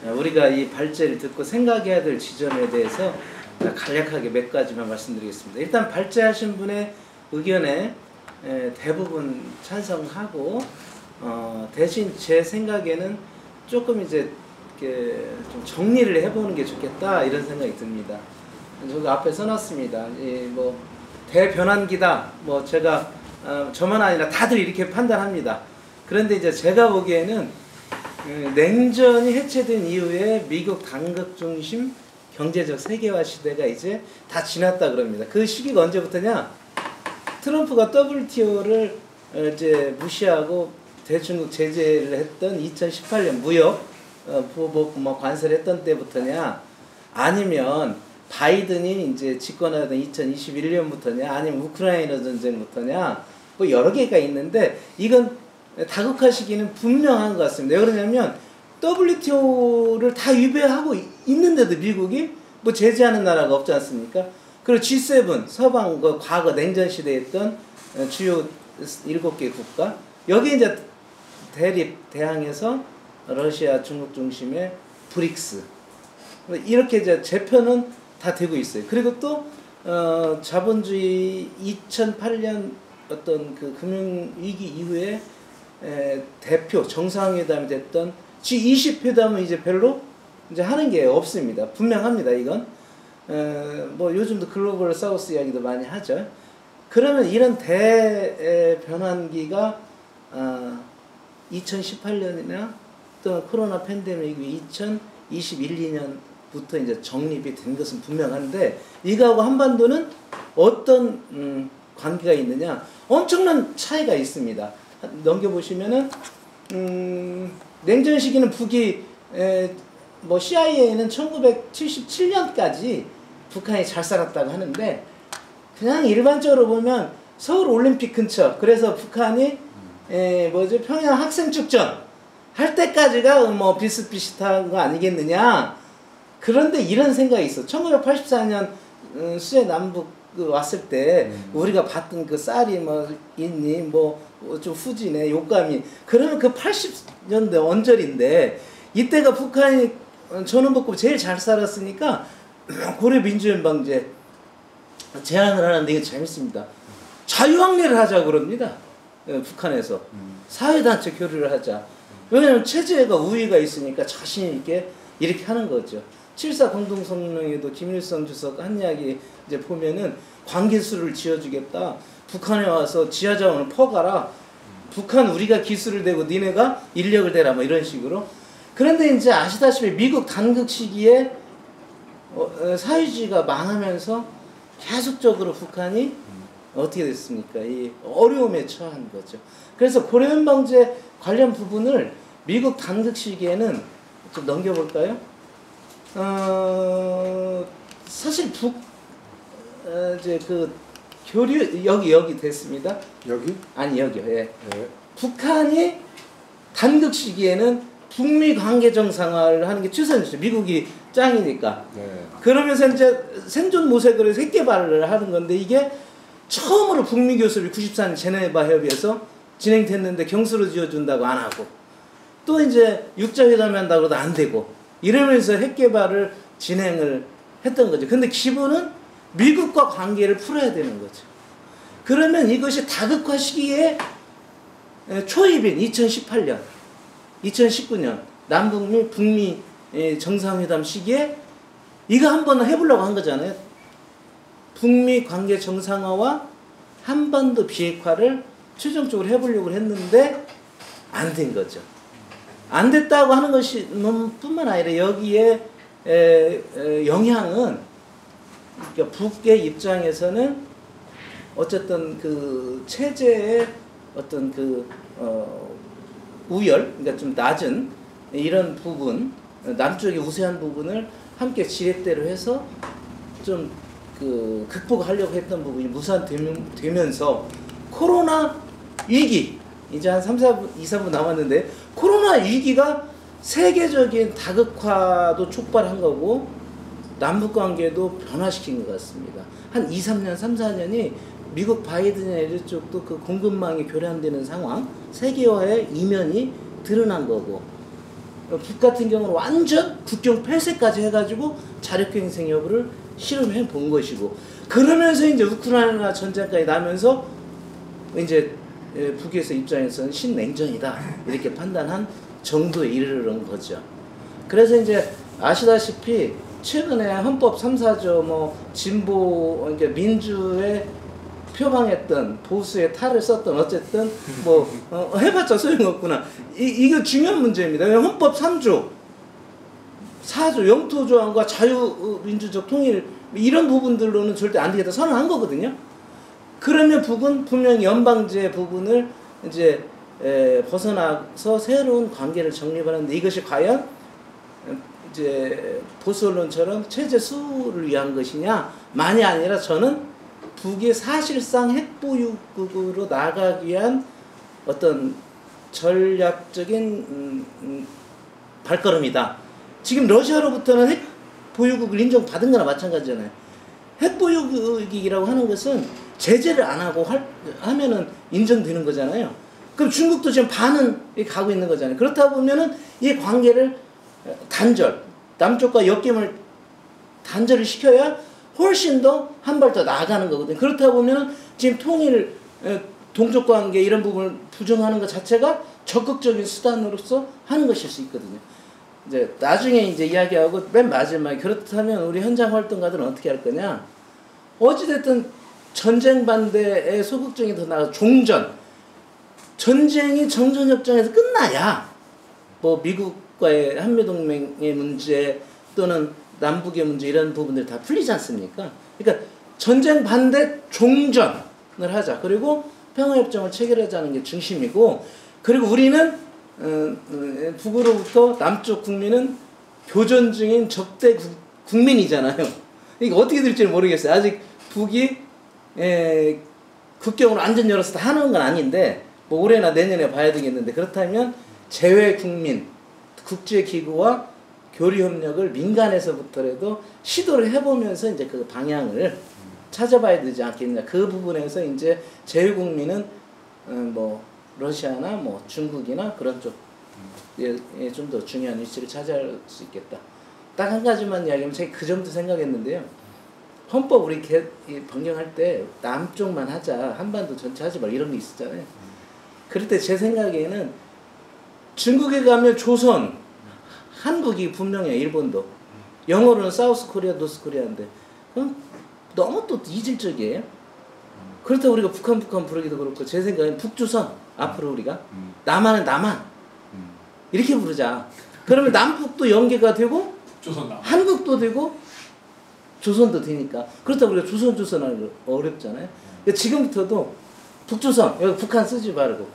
우리가 이 발제를 듣고 생각해야 될 지점에 대해서 간략하게 몇 가지만 말씀드리겠습니다. 일단 발제하신 분의 의견에 대부분 찬성하고, 대신 제 생각에는 조금 이제 좀 정리를 해보는 게 좋겠다 이런 생각이 듭니다. 저도 앞에 써놨습니다. 뭐 대변환기다. 뭐 제가 저만 아니라 다들 이렇게 판단합니다. 그런데 이제 제가 보기에는 냉전이 해체된 이후에 미국 단극 중심 경제적 세계화 시대가 이제 다 지났다 그럽니다. 그 시기가 언제부터냐? 트럼프가 WTO를 이제 무시하고 대중국 제재를 했던 2018년 무역 보복 뭐 관세를 했던 때부터냐? 아니면 바이든이 이제 집권하던 2021년부터냐 아니면 우크라이나 전쟁부터냐 뭐 여러 개가 있는데 이건 다국화 시기는 분명한 것 같습니다. 왜 그러냐면 WTO를 다 위배하고 있는데도 미국이 뭐 제재하는 나라가 없지 않습니까? 그리고 G7 서방 그 과거 냉전 시대에 있던 주요 7개 국가 여기 이제 대항해서 러시아, 중국 중심의 브릭스 이렇게 이제 재편은 다 되고 있어요. 그리고 또 자본주의 2008년 어떤 그 금융위기 이후에 대표 정상회담이 됐던 G20 회담은 이제 별로 이제 하는 게 없습니다. 분명합니다. 이건 뭐 요즘도 글로벌 사우스 이야기도 많이 하죠. 그러면 이런 대변환기가 2018년이나 또 코로나 팬데믹 2021, 2년부터 이제 정립이 된 것은 분명한데 이거하고 한반도는 어떤 관계가 있느냐? 엄청난 차이가 있습니다. 넘겨보시면은 냉전 시기는 북이 뭐 CIA는 1977년까지 북한이 잘 살았다고 하는데 그냥 일반적으로 보면 서울 올림픽 근처 그래서 북한이 뭐죠 평양 학생축전 할 때까지가 뭐 비슷비슷한 거 아니겠느냐. 그런데 이런 생각이 있어. 1984년 수해 남북 왔을 때 우리가 봤던 그 쌀이 뭐 있니 뭐 좀 후지네 욕감이 그러면 그 80년대 언저리인데 이때가 북한이 전원복구 제일 잘 살았으니까 고려 민주연방제 제안을 하는데 이게 재밌습니다. 자유학례를 하자 그럽니다. 북한에서 사회단체 교류를 하자. 왜냐하면 체제가 우위가 있으니까 자신 있게 이렇게 하는 거죠. 7.4 공동성명에도 김일성 주석 한 이야기 이제 보면은 관계수를 지어주겠다. 북한에 와서 지하자원을 퍼가라. 북한 우리가 기술을 대고 니네가 인력을 대라 뭐 이런 식으로. 그런데 이제 아시다시피 미국 단극 시기에 사회주의가 망하면서 계속적으로 북한이 어떻게 됐습니까? 이 어려움에 처한 거죠. 그래서 고려연방제 관련 부분을 미국 단극 시기에는 좀 넘겨볼까요? 사실 이제 그 교류 여기 됐습니다. 여기? 아니 여기요. 예. 네. 북한이 단극 시기에는 북미 관계 정상화를 하는 게 최선이죠. 미국이 짱이니까. 네. 그러면서 이제 생존 모색을 해서 핵개발을 하는 건데 이게 처음으로 북미 교섭이 94년 제네바 협의에서 진행됐는데 경수로 지어준다고 안 하고 또 이제 육자회담 한다고 해도 안 되고 이러면서 핵개발을 진행을 했던 거죠. 근데 기본은 미국과 관계를 풀어야 되는 거죠. 그러면 이것이 다극화 시기에 초입인 2018년, 2019년 남북미, 북미 정상회담 시기에 이거 한번 해보려고 한 거잖아요. 북미 관계 정상화와 한반도 비핵화를 최종적으로 해보려고 했는데 안 된 거죠. 안 됐다고 하는 것이 뿐만 아니라 여기에 영향은 그러니까 북의 입장에서는 어쨌든 그 체제의 어떤 그 우열, 그러니까 좀 낮은 이런 부분, 남쪽의 우세한 부분을 함께 지렛대로 해서 좀 그 극복하려고 했던 부분이 무산되면서 코로나 위기 이제 한 2, 3분 남았는데 코로나 위기가 세계적인 다극화도 촉발한 거고 남북관계도 변화시킨 것 같습니다. 한 2, 3년, 3, 4년이 미국 바이든이나 이쪽도 그 공급망이 교란되는 상황, 세계화의 이면이 드러난 거고 북 같은 경우는 완전 국경 폐쇄까지 해가지고 자력갱생 여부를 실험해 본 것이고 그러면서 이제 우크라이나 전쟁까지 나면서 이제 북에서 입장에서는 신냉전이다 이렇게 판단한 정도에 이르는 거죠. 그래서 이제 아시다시피 최근에 헌법 3, 4조 뭐 진보 그러니까 민주에 표방했던 보수의 탈을 썼던 어쨌든 뭐 해봤자 소용없구나. 이거 중요한 문제입니다. 헌법 3조 4조 영토 조항과 자유민주적 통일 이런 부분들로는 절대 안 되겠다 선언한 거거든요. 그러면 북은 분명히 연방제 부분을 이제 벗어나서 새로운 관계를 정립하는데 이것이 과연 이제 보수 언론처럼 체제 수호를 위한 것이냐만이 아니라 저는 북이 사실상 핵보유국으로 나가기 위한 어떤 전략적인 발걸음이다. 지금 러시아로부터는 핵 보유국을 인정받은 거나 마찬가지잖아요. 핵 보유국이라고 하는 것은 제재를 안 하고 하면은 인정되는 거잖아요. 그럼 중국도 지금 반은 가고 있는 거잖아요. 그렇다 보면은 이 관계를 남쪽과 역겜을 단절을 시켜야 훨씬 더 한 발 더 나아가는 거거든요. 그렇다 보면은 지금 통일, 동족 관계 이런 부분을 부정하는 것 자체가 적극적인 수단으로서 하는 것일 수 있거든요. 이제 나중에 이제 이야기하고 맨 마지막에 그렇다면 우리 현장 활동가들은 어떻게 할 거냐? 어찌됐든 전쟁 반대의 소극적인 더 나아가 종전. 전쟁이 정전협정에서 끝나야 뭐 미국과의 한미동맹의 문제 또는 남북의 문제 이런 부분들이 다 풀리지 않습니까? 그러니까 전쟁 반대 종전을 하자. 그리고 평화협정을 체결하자는 게 중심이고, 그리고 우리는 북으로부터 남쪽 국민은 교전 중인 적대 국민이잖아요. 이게 어떻게 될지 모르겠어요. 아직 북이 국경으로 완전 열어서 다 하는 건 아닌데 뭐 올해나 내년에 봐야 되겠는데, 그렇다면 제외 국민, 국제기구와 교류협력을 민간에서부터라도 시도를 해보면서 이제 그 방향을 찾아봐야 되지 않겠냐. 그 부분에서 이제 제외 국민은 뭐 러시아나 뭐 중국이나 그런 쪽에 좀 더 중요한 위치를 차지할 수 있겠다. 딱 한 가지만 이야기하면 제가 그 점도 생각했는데요. 헌법 우리 변경할 때 남쪽만 하자, 한반도 전체 하지 말 이런 게 있었잖아요. 그럴 때 제 생각에는 중국에 가면 조선, 한국이 분명해요. 일본도. 영어로는 사우스 코리아, 노스 코리아인데 너무 또 이질적이에요. 그렇다고 우리가 북한 부르기도 그렇고, 제 생각엔 북조선 앞으로 우리가 남한은 남한 이렇게 부르자. 그러면 남북도 연계가 되고 한국도 되고 조선도 되니까. 그렇다고 우리가 조선 하는 거 어렵잖아요. 그러니까 지금부터도 북조선, 여기 북한 쓰지 말고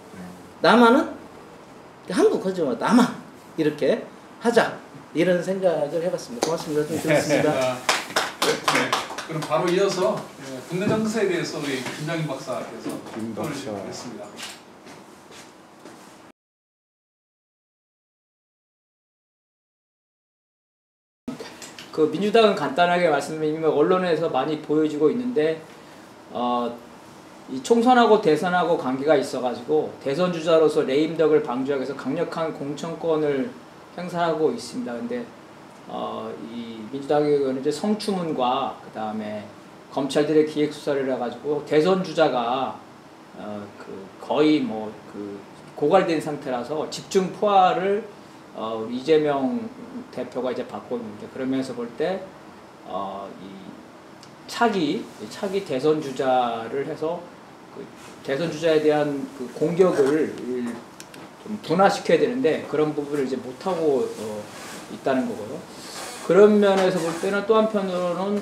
남한은 한국 하지 말고 남한 이렇게 하자, 이런 생각을 해봤습니다. 고맙습니다. 좀 들었습니다. 네, 그럼 바로 이어서 국내 정세에 대해서 우리 김장인 박사께서 보여주시겠습니다. 그 민주당은 간단하게 말씀드리면 언론에서 많이 보여지고 있는데 이 총선하고 대선하고 관계가 있어가지고 대선 주자로서 레임덕을 방지하기 위해서 강력한 공천권을 행사하고 있습니다. 근데 이 민주당은 이제 성추문과 그 다음에 검찰들의 기획 수사를 해가지고 대선 주자가 거의 뭐 고갈된 상태라서 집중 포화를 이재명 대표가 이제 받고 있는데, 그러면서 볼 때 이 차기 대선 주자를 해서 그 대선 주자에 대한 그 공격을 좀 분화시켜야 되는데 그런 부분을 이제 못하고 있다는 거고요. 그런 면에서 볼 때는 또 한편으로는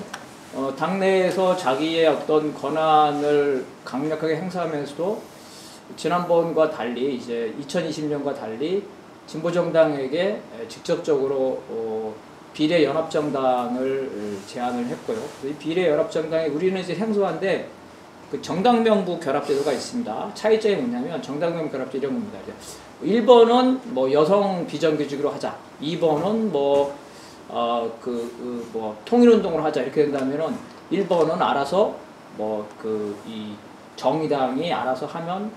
당내에서 자기의 어떤 권한을 강력하게 행사하면서도 지난번과 달리 이제 2020년과 달리 진보정당에게 직접적으로 비례연합정당을 제안을 했고요. 이 비례연합정당이 우리는 이제 생소한데 그 정당명부 결합제도가 있습니다. 차이점이 뭐냐면 정당명부 결합제 이런 겁니다. 1번은 뭐 여성 비정규직으로 하자, 2번은 뭐 통일운동을 하자 이렇게 된다면은 1번은 알아서 뭐 이 정의당이 알아서 하면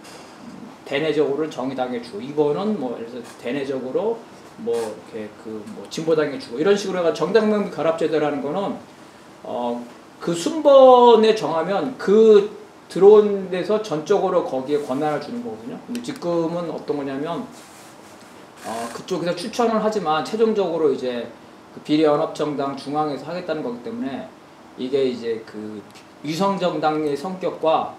대내적으로는 정의당에 주고, 2번은 뭐 예를 들어서 대내적으로 뭐 이렇게 진보당에 주고, 이런 식으로 해가 정당명부 결합제도라는 거는 그 순번에 정하면 그 들어온 데서 전적으로 거기에 권한을 주는 거거든요. 근데 지금은 어떤 거냐면 그쪽에서 추천을 하지만 최종적으로 이제 그 비례연합정당 중앙에서 하겠다는 거기 때문에 이게 이제 그 위성정당의 성격과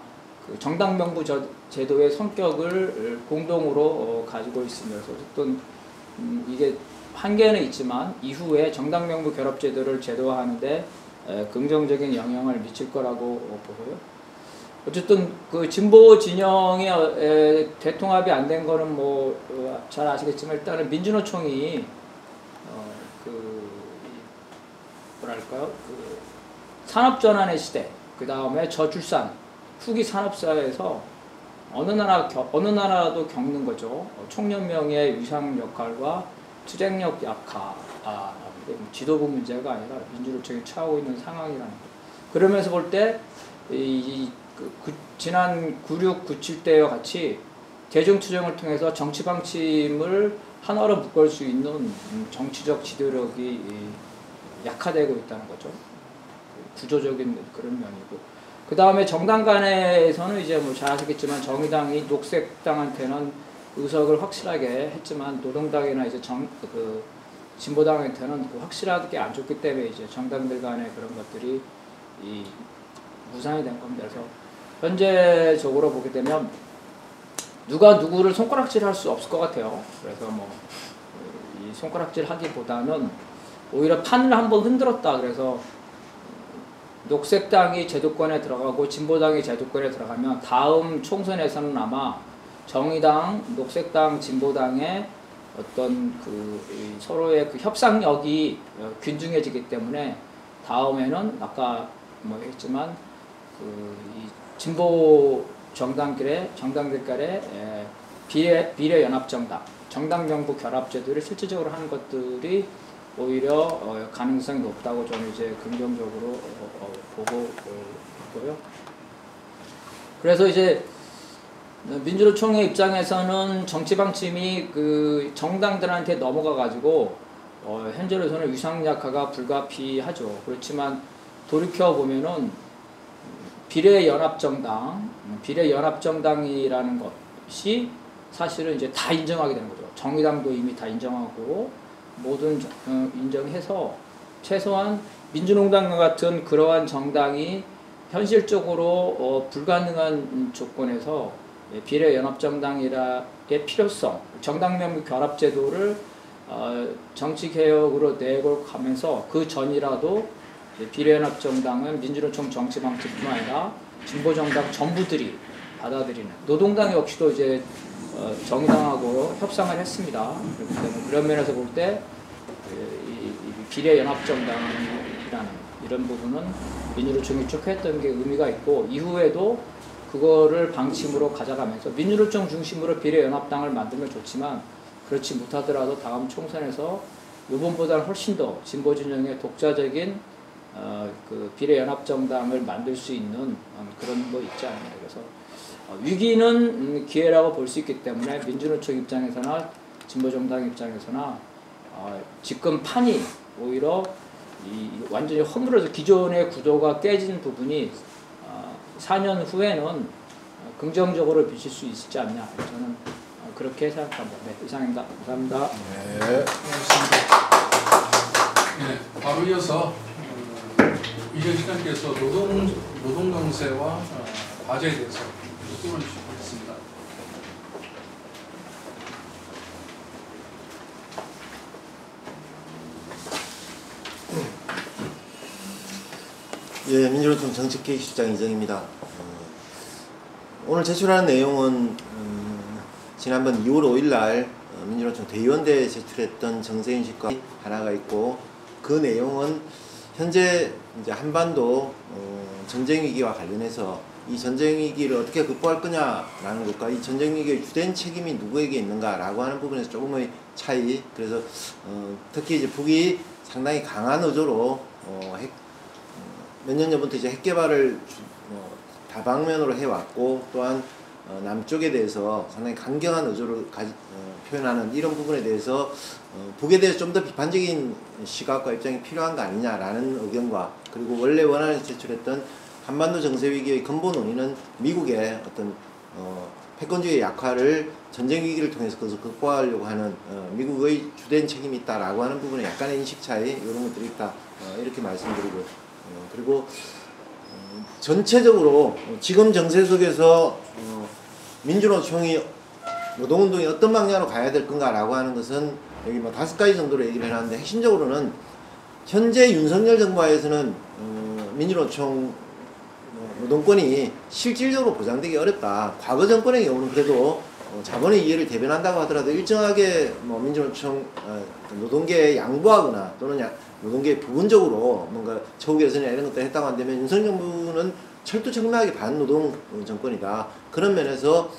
그 정당명부 제도의 성격을 공동으로 가지고 있습니다. 그래서 어쨌든 이게 한계는 있지만 이후에 정당명부 결합제도를 제도화하는데 긍정적인 영향을 미칠 거라고 보고요. 어쨌든 그 진보 진영의 대통합이 안 된 거는 뭐 잘 아시겠지만 일단은 민주노총이 그 뭐랄까요? 그 산업 전환의 시대, 그 다음에 저출산, 후기 산업 사회에서 어느 나라도 겪는 거죠. 총연명의 위상 역할과 투쟁력 약화, 지도부 문제가 아니라 민주노총이 처하고 있는 상황이라는 거. 그러면서 볼 때 지난 96, 97 때와 같이 대중투쟁을 통해서 정치 방침을 하나로 묶을 수 있는 정치적 지도력이 약화되고 있다는 거죠. 구조적인 그런 면이고. 그 다음에 정당 간에서는 이제 뭐 잘 아시겠지만 정의당이 녹색당한테는 의석을 확실하게 했지만 노동당이나 이제 진보당한테는 확실하게 안 좋기 때문에 이제 정당들 간의 그런 것들이 무산이 된 겁니다. 그래서 현재적으로 보게 되면 누가 누구를 손가락질 할 수 없을 것 같아요. 그래서 뭐 이 손가락질 하기보다는 오히려 판을 한번 흔들었다. 그래서 녹색당이 제도권에 들어가고 진보당이 제도권에 들어가면 다음 총선에서는 아마 정의당, 녹색당, 진보당의 어떤 서로의 그 협상력이 균등해지기 때문에 다음에는 아까 뭐 했지만 이 진보 정당들간의 비례연합정당, 정당정부 결합제도를 실질적으로 하는 것들이 오히려 가능성이 높다고 저는 이제 긍정적으로 보고 있고요. 그래서 이제 민주노총의 입장에서는 정치 방침이 그 정당들한테 넘어가 가지고 현재로서는 위상 약화가 불가피하죠. 그렇지만 돌이켜 보면은 비례연합정당이라는 것이 사실은 이제 다 인정하게 되는 거죠. 정의당도 이미 다 인정하고 모든 인정해서 최소한 민주농당과 같은 그러한 정당이 현실적으로 불가능한 조건에서 비례연합정당이라의 필요성, 정당명부 결합제도를 정치개혁으로 내고 가면서 그 전이라도 비례연합정당은 민주노총 정치방침뿐만 아니라 진보정당 전부들이 받아들이는, 노동당 역시도 이제 정의당하고 협상을 했습니다. 그렇기 때문에 그런 면에서 볼 때 비례연합정당이라는 이런 부분은 민주노총이 쭉 했던 게 의미가 있고, 이후에도 그거를 방침으로 가져가면서 민주노총 중심으로 비례연합당을 만들면 좋지만 그렇지 못하더라도 다음 총선에서 이번보다는 훨씬 더 진보진영의 독자적인 그 비례연합정당을 만들 수 있는 그런 거 있지 않나요. 그래서 위기는 기회라고 볼 수 있기 때문에 민주노총 입장에서나 진보정당 입장에서나 지금 판이 오히려 완전히 허물어서 기존의 구도가 깨진 부분이 4년 후에는 긍정적으로 비칠 수 있지 않냐, 저는 그렇게 생각합니다. 네, 이상입니다. 감사합니다. 네. 고맙습니다. 네, 바로 이어서 이현 시장께서 노동 정세와 과제에 대해서 띄워주시고 있습니다. 예, 민주노총 정책개혁실장 이정입니다. 오늘 제출하는 내용은 지난번 2월 5일날 민주노총 대의원대에 제출했던 정세인식과 하나가 있고, 그 내용은 현재 이제 한반도 전쟁 위기와 관련해서 이 전쟁 위기를 어떻게 극복할 거냐라는 것과 이 전쟁 위기의 주된 책임이 누구에게 있는가라고 하는 부분에서 조금의 차이. 그래서 특히 이제 북이 상당히 강한 의조로 몇 년 전부터 이제 핵 개발을 다방면으로 해왔고, 또한 남쪽에 대해서 상당히 강경한 의조를 표현하는 이런 부분에 대해서 북에 대해서 좀 더 비판적인 시각과 입장이 필요한 거 아니냐라는 의견과, 그리고 원래 원안에서 제출했던 한반도 정세위기의 근본 원인은 미국의 어떤 패권주의 약화를 전쟁 위기를 통해서 그것을 극복하려고 하는 미국의 주된 책임이 있다라고 하는 부분에 약간의 인식 차이, 이런 것들이 있다, 이렇게 말씀드리고, 그리고 전체적으로 지금 정세 속에서 민주노총이 노동운동이 어떤 방향으로 가야 될 건가라고 하는 것은 여기 뭐 5가지 정도로 얘기를 해놨는데, 핵심적으로는 현재 윤석열 정부하에서는 민주노총 노동권이 실질적으로 보장되기 어렵다. 과거 정권의 경우는 그래도 자본의 이해를 대변한다고 하더라도 일정하게 뭐 민주노총 노동계에 양보하거나 또는 노동계에 부분적으로 뭔가 처우 개선이나 이런 것들 했다고 한다면 윤석열 정부는 철두철미하게 반노동 정권이다. 그런 면에서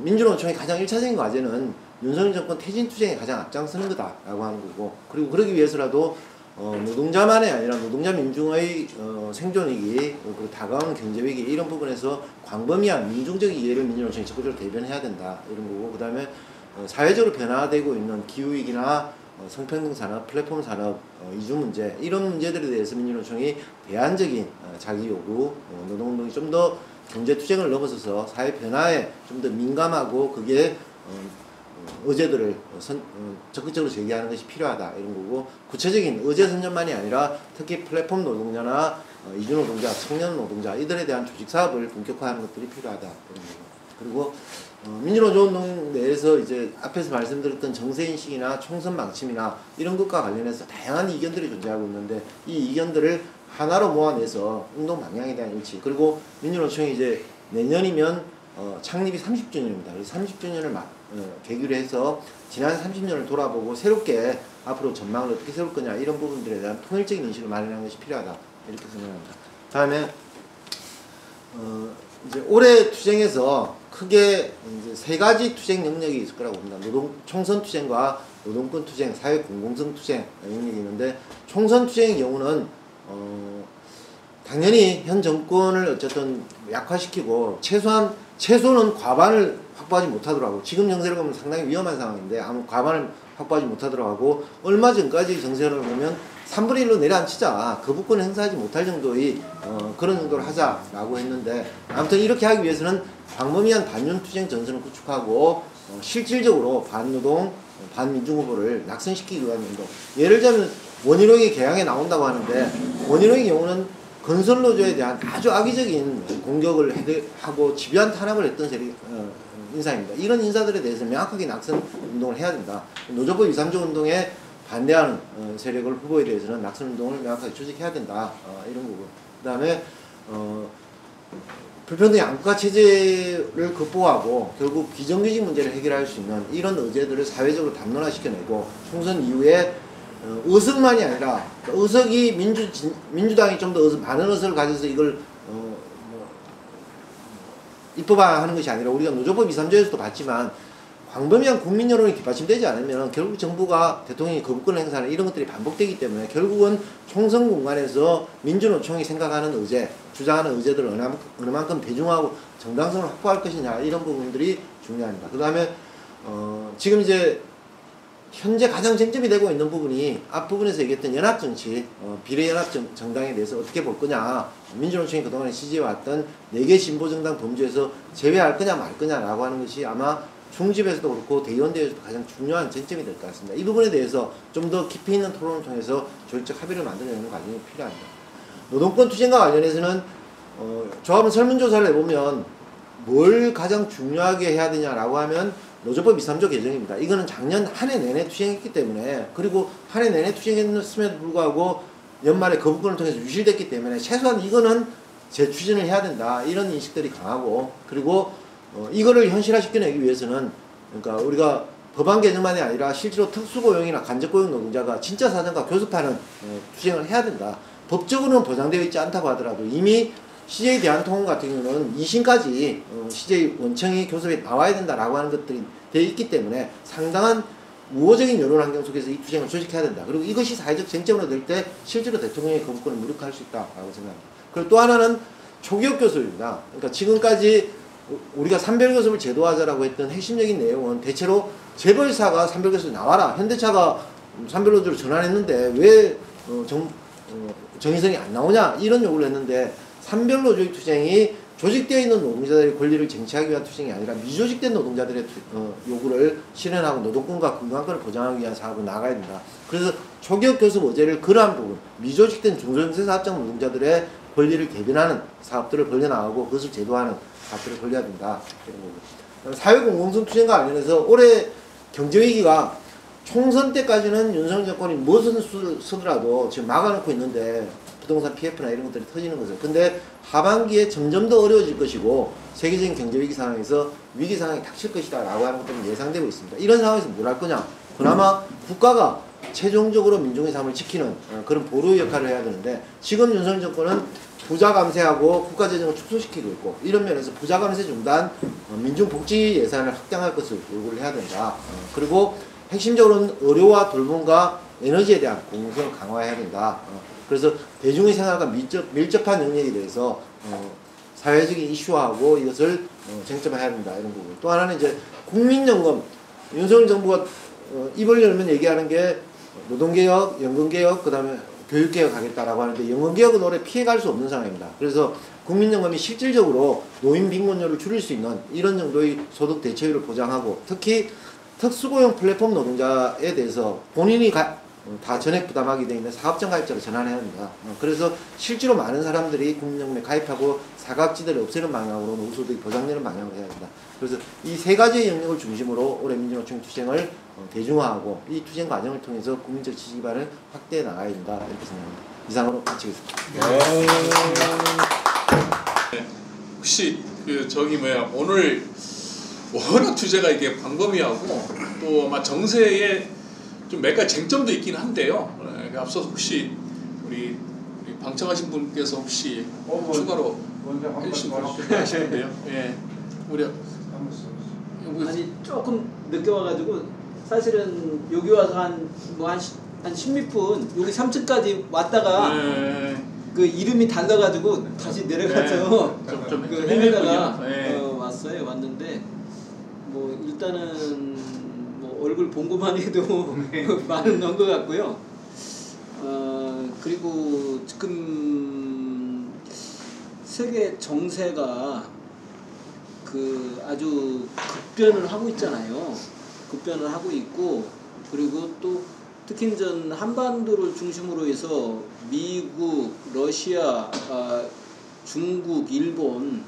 민주노총의 가장 1차적인 과제는 윤석열 정권 퇴진투쟁에 가장 앞장서는 거다라고 하는 거고, 그리고 그러기 위해서라도 노동자만이 아니라 노동자 민중의 생존위기, 그리고 다가오는 경제위기 이런 부분에서 광범위한 민중적 이해를 민주노총이 적극적으로 대변해야 된다 이런 거고, 그 다음에 사회적으로 변화되고 있는 기후위기나 성평등 산업, 플랫폼 산업, 이주 문제 이런 문제들에 대해서 민주노총이 대안적인 자기 요구, 노동운동이 좀 더 경제투쟁을 넘어서서 사회 변화에 좀 더 민감하고 그게 의제들을 적극적으로 제기하는 것이 필요하다 이런 거고, 구체적인 의제 선전만이 아니라 특히 플랫폼 노동자나 이주 노동자, 청년 노동자 이들에 대한 조직 사업을 본격화하는 것들이 필요하다 이런 거고, 그리고 민주노조운동 내에서 이제 앞에서 말씀드렸던 정세인식이나 총선 망침이나 이런 것과 관련해서 다양한 이견들이 존재하고 있는데 이 이견들을 하나로 모아내서 운동 방향에 대한 일치, 그리고 민주노총이 이제 내년이면 창립이 30주년입니다. 그래서 30주년을 계기로 해서 지난 30년을 돌아보고 새롭게 앞으로 전망을 어떻게 세울 거냐 이런 부분들에 대한 통일적인 인식을 마련하는 것이 필요하다 이렇게 생각합니다. 다음에 이제 올해 투쟁에서 크게 이제 세 가지 투쟁 영역이 있을 거라고 봅니다. 총선 투쟁과 노동권 투쟁, 사회 공공성 투쟁 영역이 있는데, 총선 투쟁의 경우는 당연히 현 정권을 어쨌든 약화시키고 최소는 과반을 확보하지 못하더라고. 지금 정세를 보면 상당히 위험한 상황인데 아무 과반을 확보하지 못하더라고 하고, 얼마 전까지 정세를 보면 3분의 1로 내려앉히자, 거부권을 행사하지 못할 정도의 그런 정도를 하자라고 했는데, 아무튼 이렇게 하기 위해서는 광범위한 반윤투쟁 전선을 구축하고 실질적으로 반노동, 반민중 후보를 낙선시키기 위한 운동. 예를 들자면 원희룡이 개항에 나온다고 하는데, 원희룡의 경우는 건설노조에 대한 아주 악의적인 공격을 하고 집요한 탄압을 했던 인사입니다. 이런 인사들에 대해서 명확하게 낙선 운동을 해야 된다. 노조법 2, 3조 운동에 반대하는 세력을 후보에 대해서는 낙선 운동을 명확하게 조직해야 된다. 이런 거고. 그 다음에 불평등 양극화 체제를 극복하고 결국 비정규직 문제를 해결할 수 있는 이런 의제들을 사회적으로 담론화시켜내고, 총선 이후에 의석만이 아니라 의석이 민주당이 좀 더 많은 의석을 가져서 이걸 입법화하는 것이 아니라, 우리가 노조법 2, 3조에서도 봤지만 광범위한 국민 여론이 뒷받침되지 않으면 결국 정부가 대통령이 거부권을 행사하는 이런 것들이 반복되기 때문에 결국은 총선 공간에서 민주노총이 생각하는 의제, 주장하는 의제들을 어느 만큼 대중화하고 정당성을 확보할 것이냐 이런 부분들이 중요합니다. 그 다음에 지금 이제 현재 가장 쟁점이 되고 있는 부분이 앞부분에서 얘기했던 연합정치, 비례연합정당에 대해서 어떻게 볼 거냐, 민주노총이 그동안에 지지해왔던 4개 신보정당 범주에서 제외할 거냐 말 거냐라고 하는 것이 아마 중집에서도 그렇고 대의원대에서도 가장 중요한 쟁점이 될 것 같습니다. 이 부분에 대해서 좀 더 깊이 있는 토론을 통해서 조직적 합의를 만들어내는 과정이 필요합니다. 노동권 투쟁과 관련해서는 조합은 설문조사를 해보면 뭘 가장 중요하게 해야 되냐라고 하면 노조법 2, 3조 개정입니다. 이거는 작년 한 해 내내 투쟁했기 때문에, 그리고 한 해 내내 투쟁했음에도 불구하고 연말에 거부권을 통해서 유실됐기 때문에 최소한 이거는 재추진을 해야 된다 이런 인식들이 강하고, 그리고 이거를 현실화시켜내기 위해서는, 그러니까 우리가 법안 개정만이 아니라 실제로 특수고용이나 간접고용 노동자가 진짜 사정과 교섭하는 투쟁을 해야 된다. 법적으로는 보장되어 있지 않다고 하더라도 이미 CJ 대한통운 같은 경우는 2심까지 CJ 원청이 교섭에 나와야 된다라고 하는 것들이 되어 있기 때문에 상당한 우호적인 여론 환경 속에서 이 투쟁을 조직해야 된다. 그리고 이것이 사회적 쟁점으로 될 때 실제로 대통령의 거부권을 무력화할 수 있다고 생각합니다. 그리고 또 하나는 초기업 교섭입니다. 그러니까 지금까지 우리가 산별교섭을 제도화하자라고 했던 핵심적인 내용은 대체로 재벌사가 산별교섭에 나와라, 현대차가 산별노조로 전환했는데 왜 정의선이 안 나오냐 이런 요구를 했는데, 산별노조의 투쟁이 조직되어 있는 노동자들의 권리를 쟁취하기 위한 투쟁이 아니라 미조직된 노동자들의 요구를 실현하고 노동권과 건강권을 보장하기 위한 사업으로 나가야 된다. 그래서 초기업 교섭 의제를 그러한 부분, 미조직된 중소형사업장 노동자들의 권리를 대변하는 사업들을 벌려나가고 그것을 제도화하는 사업들을 벌려야 된다. 이런 거고. 사회공공성 투쟁과 관련해서 올해 경제위기가 총선 때까지는 윤석열 정권이 무엇을 쓰더라도 지금 막아놓고 있는데, 부동산 PF나 이런 것들이 터지는 거죠. 근데 하반기에 점점 더 어려워질 것이고 세계적인 경제위기 상황에서 위기 상황이 닥칠 것이다 라고 하는 것들은 예상되고 있습니다. 이런 상황에서 뭘 할 거냐, 그나마 국가가 최종적으로 민중의 삶을 지키는 그런 보루 역할을 해야 되는데 지금 윤석열 정권은 부자 감세하고 국가재정을 축소시키고 있고 이런 면에서 부자 감세 중단, 민중복지 예산을 확장할 것을 요구를 해야 된다. 그리고 핵심적으로는 의료와 돌봄과 에너지에 대한 공공성을 강화해야 된다. 그래서 대중의 생활과 밀접한 영역에 대해서 사회적인 이슈화하고 이것을 쟁점화해야 된다. 이런 부분. 또 하나는 이제 국민연금. 윤석열 정부가 입을 열면 얘기하는 게 노동개혁, 연금개혁, 그 다음에 교육개혁 하겠다라고 하는데 연금개혁은 올해 피해갈 수 없는 상황입니다. 그래서 국민연금이 실질적으로 노인 빈곤율을 줄일 수 있는 이런 정도의 소득 대체율을 보장하고 특히 특수고용 플랫폼 노동자에 대해서 본인이 다 전액 부담하게 되어 있는 사업장 가입자로 전환해야 합니다. 그래서 실제로 많은 사람들이 국민연금에 가입하고 사각지대를 없애는 방향으로 노후소득이 보장되는 방향으로 해야 합니다. 그래서 이 세 가지의 영역을 중심으로 올해 민주노총 투쟁을 대중화하고 이 투쟁 과정을 통해서 국민적 지지 기반을 확대해 나가야 된다 이렇게 생각합니다. 이상으로 마치겠습니다. 혹시 오늘 워낙 주제가 이게 광범위하고 또 아마 정세에 좀 몇 가지 쟁점도 있긴 한데요. 앞서서 혹시 우리 방청하신 분께서 혹시 추가로 하시는데요. 예, 우리 아니 조금 늦게 와가지고 사실은 여기 와서 한 10몇 분 여기 3층까지 왔다가 그 이름이 달라가지고 다시 내려가서 그 헤매다가 왔어요. 왔는데 뭐 일단은 뭐 얼굴 본 것만 해도 많은 것 같고요. 그리고 지금 세계 정세가 그 아주 급변을 하고 있잖아요. 급변을 하고 있고 그리고 또 특히 이제 한반도를 중심으로 해서 미국, 러시아, 중국, 일본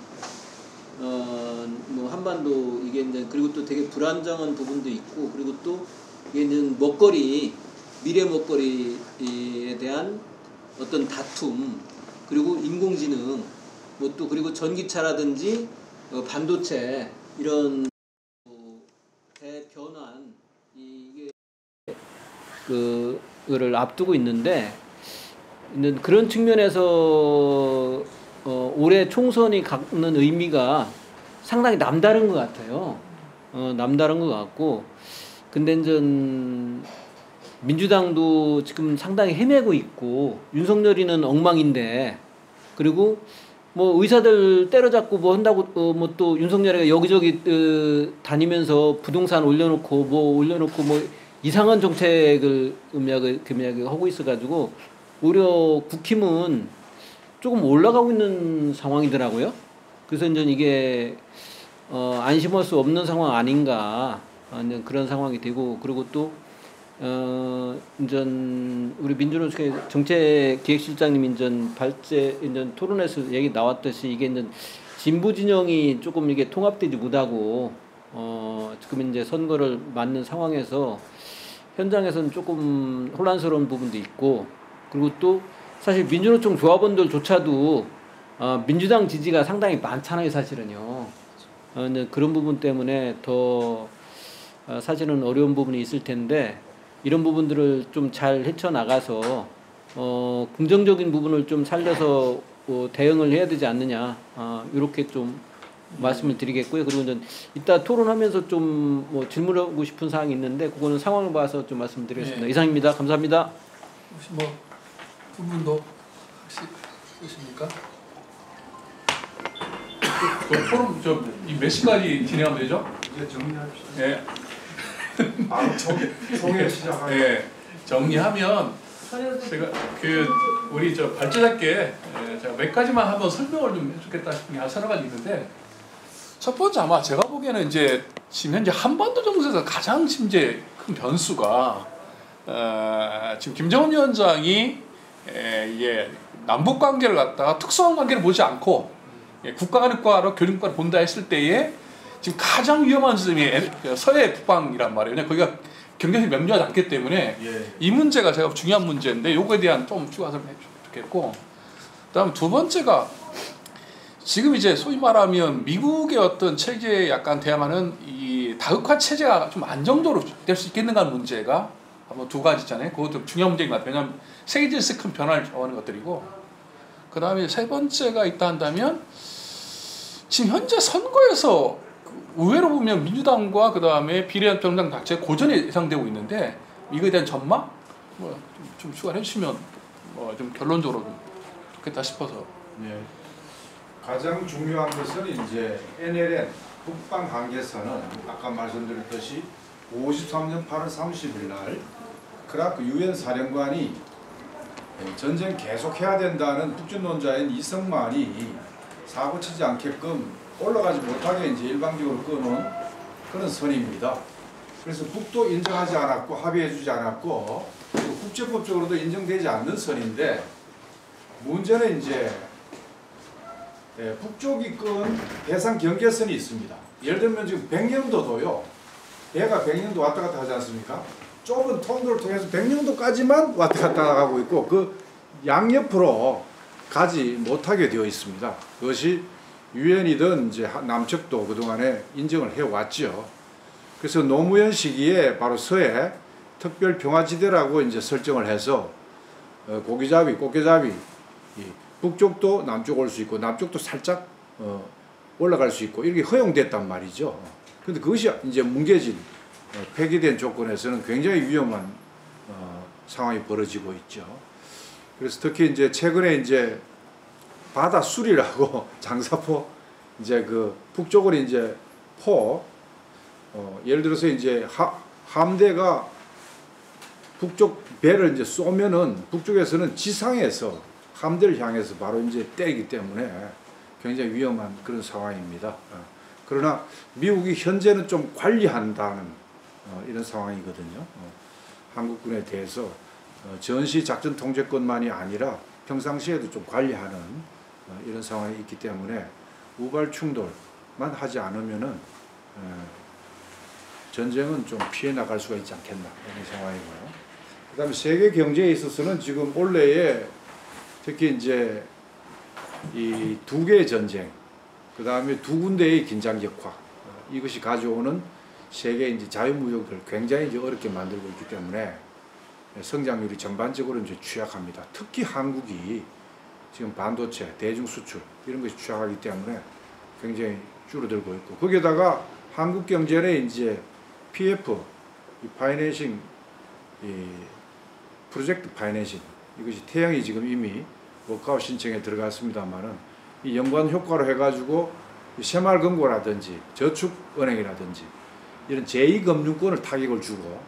뭐 한반도 이게 이제 그리고 또 되게 불안정한 부분도 있고 그리고 또 이게 이제 미래 먹거리에 대한 어떤 다툼 그리고 인공지능 뭐 또 그리고 전기차라든지 반도체 이런 대변환 이게 그를 앞두고 있는데 그런 측면에서 올해 총선이 갖는 의미가 상당히 남다른 것 같아요. 남다른 것 같고 근데 이제 민주당도 지금 상당히 헤매고 있고 윤석열이는 엉망인데 그리고 뭐 의사들 때려잡고 뭐 한다고 뭐 또 윤석열이가 여기저기 다니면서 부동산 올려놓고 뭐 이상한 정책을 금약을 하고 있어가지고 오히려 국힘은 조금 올라가고 있는 상황이더라고요. 그래서 이제 이게 안심할 수 없는 상황 아닌가 그런 상황이 되고 그리고 또 이제 우리 민주노총의 정책기획실장님이 이제 토론에서 얘기 나왔듯이 이게 이제 진보 진영이 조금 이게 통합되지 못하고 지금 이제 선거를 맞는 상황에서 현장에서는 조금 혼란스러운 부분도 있고 그리고 또 사실 민주노총 조합원들조차도 민주당 지지가 상당히 많잖아요, 사실은요. 그런 부분 때문에 더 사실은 어려운 부분이 있을 텐데 이런 부분들을 좀 잘 헤쳐나가서 긍정적인 부분을 좀 살려서 대응을 해야 되지 않느냐 이렇게 좀 말씀을 드리겠고요. 그리고 이제 이따 토론하면서 좀 뭐 질문하고 싶은 사항이 있는데 그거는 상황을 봐서 좀 말씀드리겠습니다. 네. 이상입니다. 감사합니다. 혹시 뭐 두 분도 혹시 있으십니까? 토론 몇 시까지 진행하면 되죠? 이제 정리합시다. 네. 바로 총회 시작하고. 네. 정리하면 제가 우리 발제자께 제가 몇 가지만 한번 설명을 좀 해주겠다 싶은 게 여러 가지 있는데 첫 번째 아마 제가 보기에는 이제 지금 현재 한반도 정세에서 가장 지금 이제 큰 변수가 지금 김정은 위원장이 이게 남북 관계를 갖다가 특수한 관계를 보지 않고 국가간과로 교류과를 본다 했을 때에 지금 가장 위험한 지점이 서해 북방이란 말이에요. 그냥 거기가 경계선이 명료하지 않기 때문에 이 문제가 제가 중요한 문제인데 요거에 대한 좀 추가 설명해 주면 좋겠고 그다음 두 번째가 지금 이제 소위 말하면 미국의 어떤 체제에 약간 대항하는 이 다극화 체제가 좀 안정적으로 될 수 있겠는가 하는 문제가 뭐 두 가지 있잖아요. 그것도 중요한 문제인 것 같아요. 왜냐하면 세계 질서 큰 변화를 좋아하는 것들이고, 그 다음에 세 번째가 있다 한다면 지금 현재 선거에서 의외로 보면 민주당과 그 다음에 비례정당 자체 고전이 예상되고 있는데, 이거에 대한 전망 좀 추가해 주시면 좀 결론적으로 좀 좋겠다 싶어서. 네. 가장 중요한 것은 이제 NLN 북방 한계선은 아까 말씀드렸듯이 53년 8월 30일 날 크라크 유엔 사령관이 전쟁 계속해야 된다는 북중론자인 이승만이 사고 치지 않게끔 올라가지 못하게 이제 일방적으로 끊은 그런 선입니다. 그래서 북도 인정하지 않았고 합의해주지 않았고 국제법적으로도 인정되지 않는 선인데, 문제는 이제 북쪽이 끈 해상 경계선이 있습니다. 예를 들면 지금 백령도도요, 배가 백령도 왔다 갔다 하지 않습니까? 좁은 통로를 통해서 백령도까지만 왔다 갔다 하고 있고 그 양옆으로 가지 못하게 되어 있습니다. 그것이 유엔이든 이제 남측도 그동안에 인정을 해왔죠. 그래서 노무현 시기에 바로 서해 특별 평화지대라고 이제 설정을 해서 고기잡이, 꽃게잡이, 북쪽도 남쪽 올 수 있고 남쪽도 살짝 올라갈 수 있고 이렇게 허용됐단 말이죠. 근데 그것이 이제 뭉개진 폐기된 조건에서는 굉장히 위험한 상황이 벌어지고 있죠. 그래서 특히 이제 최근에 이제 바다 수리라고 장사포 이제 그 북쪽으로 이제 예를 들어서 이제 함대가 북쪽 배를 이제 쏘면은 북쪽에서는 지상에서 함대를 향해서 바로 이제 때리기 때문에 굉장히 위험한 그런 상황입니다. 그러나 미국이 현재는 좀 관리한다는 이런 상황이거든요. 한국군에 대해서 전시 작전 통제권만이 아니라 평상시에도 좀 관리하는 이런 상황이 있기 때문에 우발 충돌만 하지 않으면은 전쟁은 좀 피해 나갈 수가 있지 않겠나 이런 상황이고요. 그다음에 세계 경제에 있어서는 지금 올해에 특히 이제 이 두 개의 전쟁, 그 다음에 두 군데의 긴장 격화, 이것이 가져오는 세계 이제 자유무역을 굉장히 이제 어렵게 만들고 있기 때문에 성장률이 전반적으로 이제 취약합니다. 특히 한국이 지금 반도체, 대중 수출 이런 것이 취약하기 때문에 굉장히 줄어들고 있고, 거기에다가 한국 경제의 이제 PF, 이 파이낸싱, 이 프로젝트 파이낸싱, 이것이 태양이 지금 이미 워크아웃 신청에 들어갔습니다만은 이 연관 효과로 해가지고 새마을금고라든지 저축은행이라든지 이런 제2금융권을 타격을 주고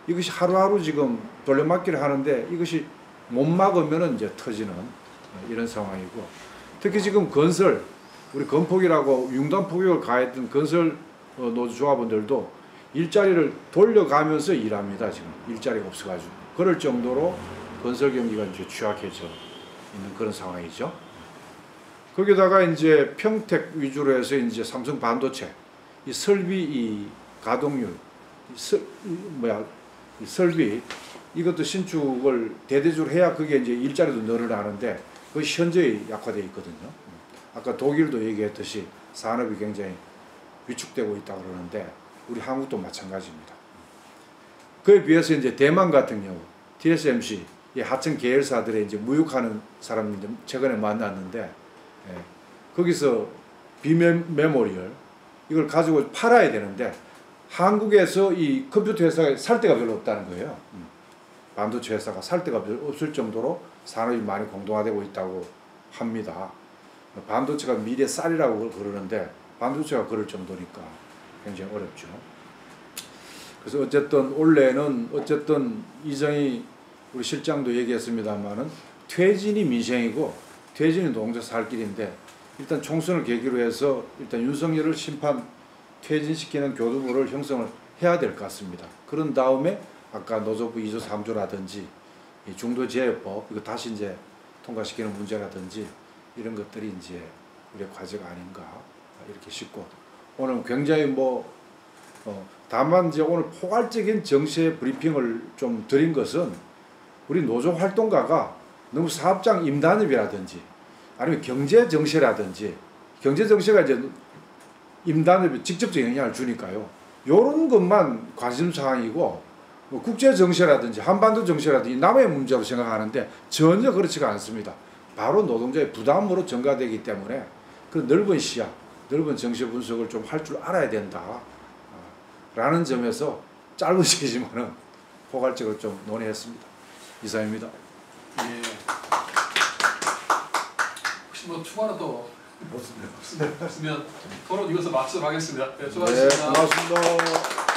이것이 하루하루 지금 돌려막기를 하는데 이것이 못 막으면은 이제 터지는 이런 상황이고, 특히 지금 건설, 우리 건폭이라고 융단 폭격을 가했던 건설 노조조합원들도 일자리를 돌려가면서 일합니다. 지금 일자리가 없어가지고 그럴 정도로 건설 경기가 이제 취약해져 있는 그런 상황이죠. 거기다가 이제 평택 위주로 해서 이제 삼성 반도체 이 설비 이 가동률 이 설비 이것도 신축을 대대적으로 해야 그게 이제 일자리도 늘어나는데 그 현저히 약화되어 있거든요. 아까 독일도 얘기했듯이 산업이 굉장히 위축되고 있다 그러는데 우리 한국도 마찬가지입니다. 그에 비해서 이제 대만 같은 경우 TSMC 이 하청 계열사들의 이제 무역하는 사람들 최근에 만났는데 거기서 비메모리얼 이걸 가지고 팔아야 되는데 한국에서 이 컴퓨터 회사가 살 데가 별로 없다는 거예요. 반도체 회사가 살 데가 별로 없을 정도로 산업이 많이 공동화되고 있다고 합니다. 반도체가 미래 쌀이라고 그러는데 반도체가 그럴 정도니까 굉장히 어렵죠. 그래서 어쨌든 올해는 어쨌든 이정희 우리 실장도 얘기했습니다만은 퇴진이 민생이고 퇴진이 노동자 살 길인데 일단 총선을 계기로 해서 일단 윤석열을 심판 퇴진시키는 교두보를 형성을 해야 될 것 같습니다. 그런 다음에 아까 노조부 2조 3조라든지 중도제어법 이거 다시 이제 통과시키는 문제라든지 이런 것들이 이제 우리의 과제가 아닌가 이렇게 싶고, 오늘 굉장히 다만 이제 오늘 포괄적인 정세 브리핑을 좀 드린 것은 우리 노조 활동가가 너무 사업장 임단협이라든지 아니면 경제 정세라든지 경제 정세가 이제 임단협에 직접적인 영향을 주니까요. 요런 것만 관심 사항이고 뭐 국제 정세라든지 한반도 정세라든지 남의 문제로 생각하는데 전혀 그렇지가 않습니다. 바로 노동자의 부담으로 전가되기 때문에 그 넓은 시야, 넓은 정세 분석을 좀 할 줄 알아야 된다. 라는 점에서 짧은 시기지만은 포괄적으로 좀 논의했습니다. 이상입니다. 예. 혹시 뭐 추가로 더 없으면 토론 이것을 마치도록 하겠습니다. 네, 수고하셨습니다. 네, 고맙습니다.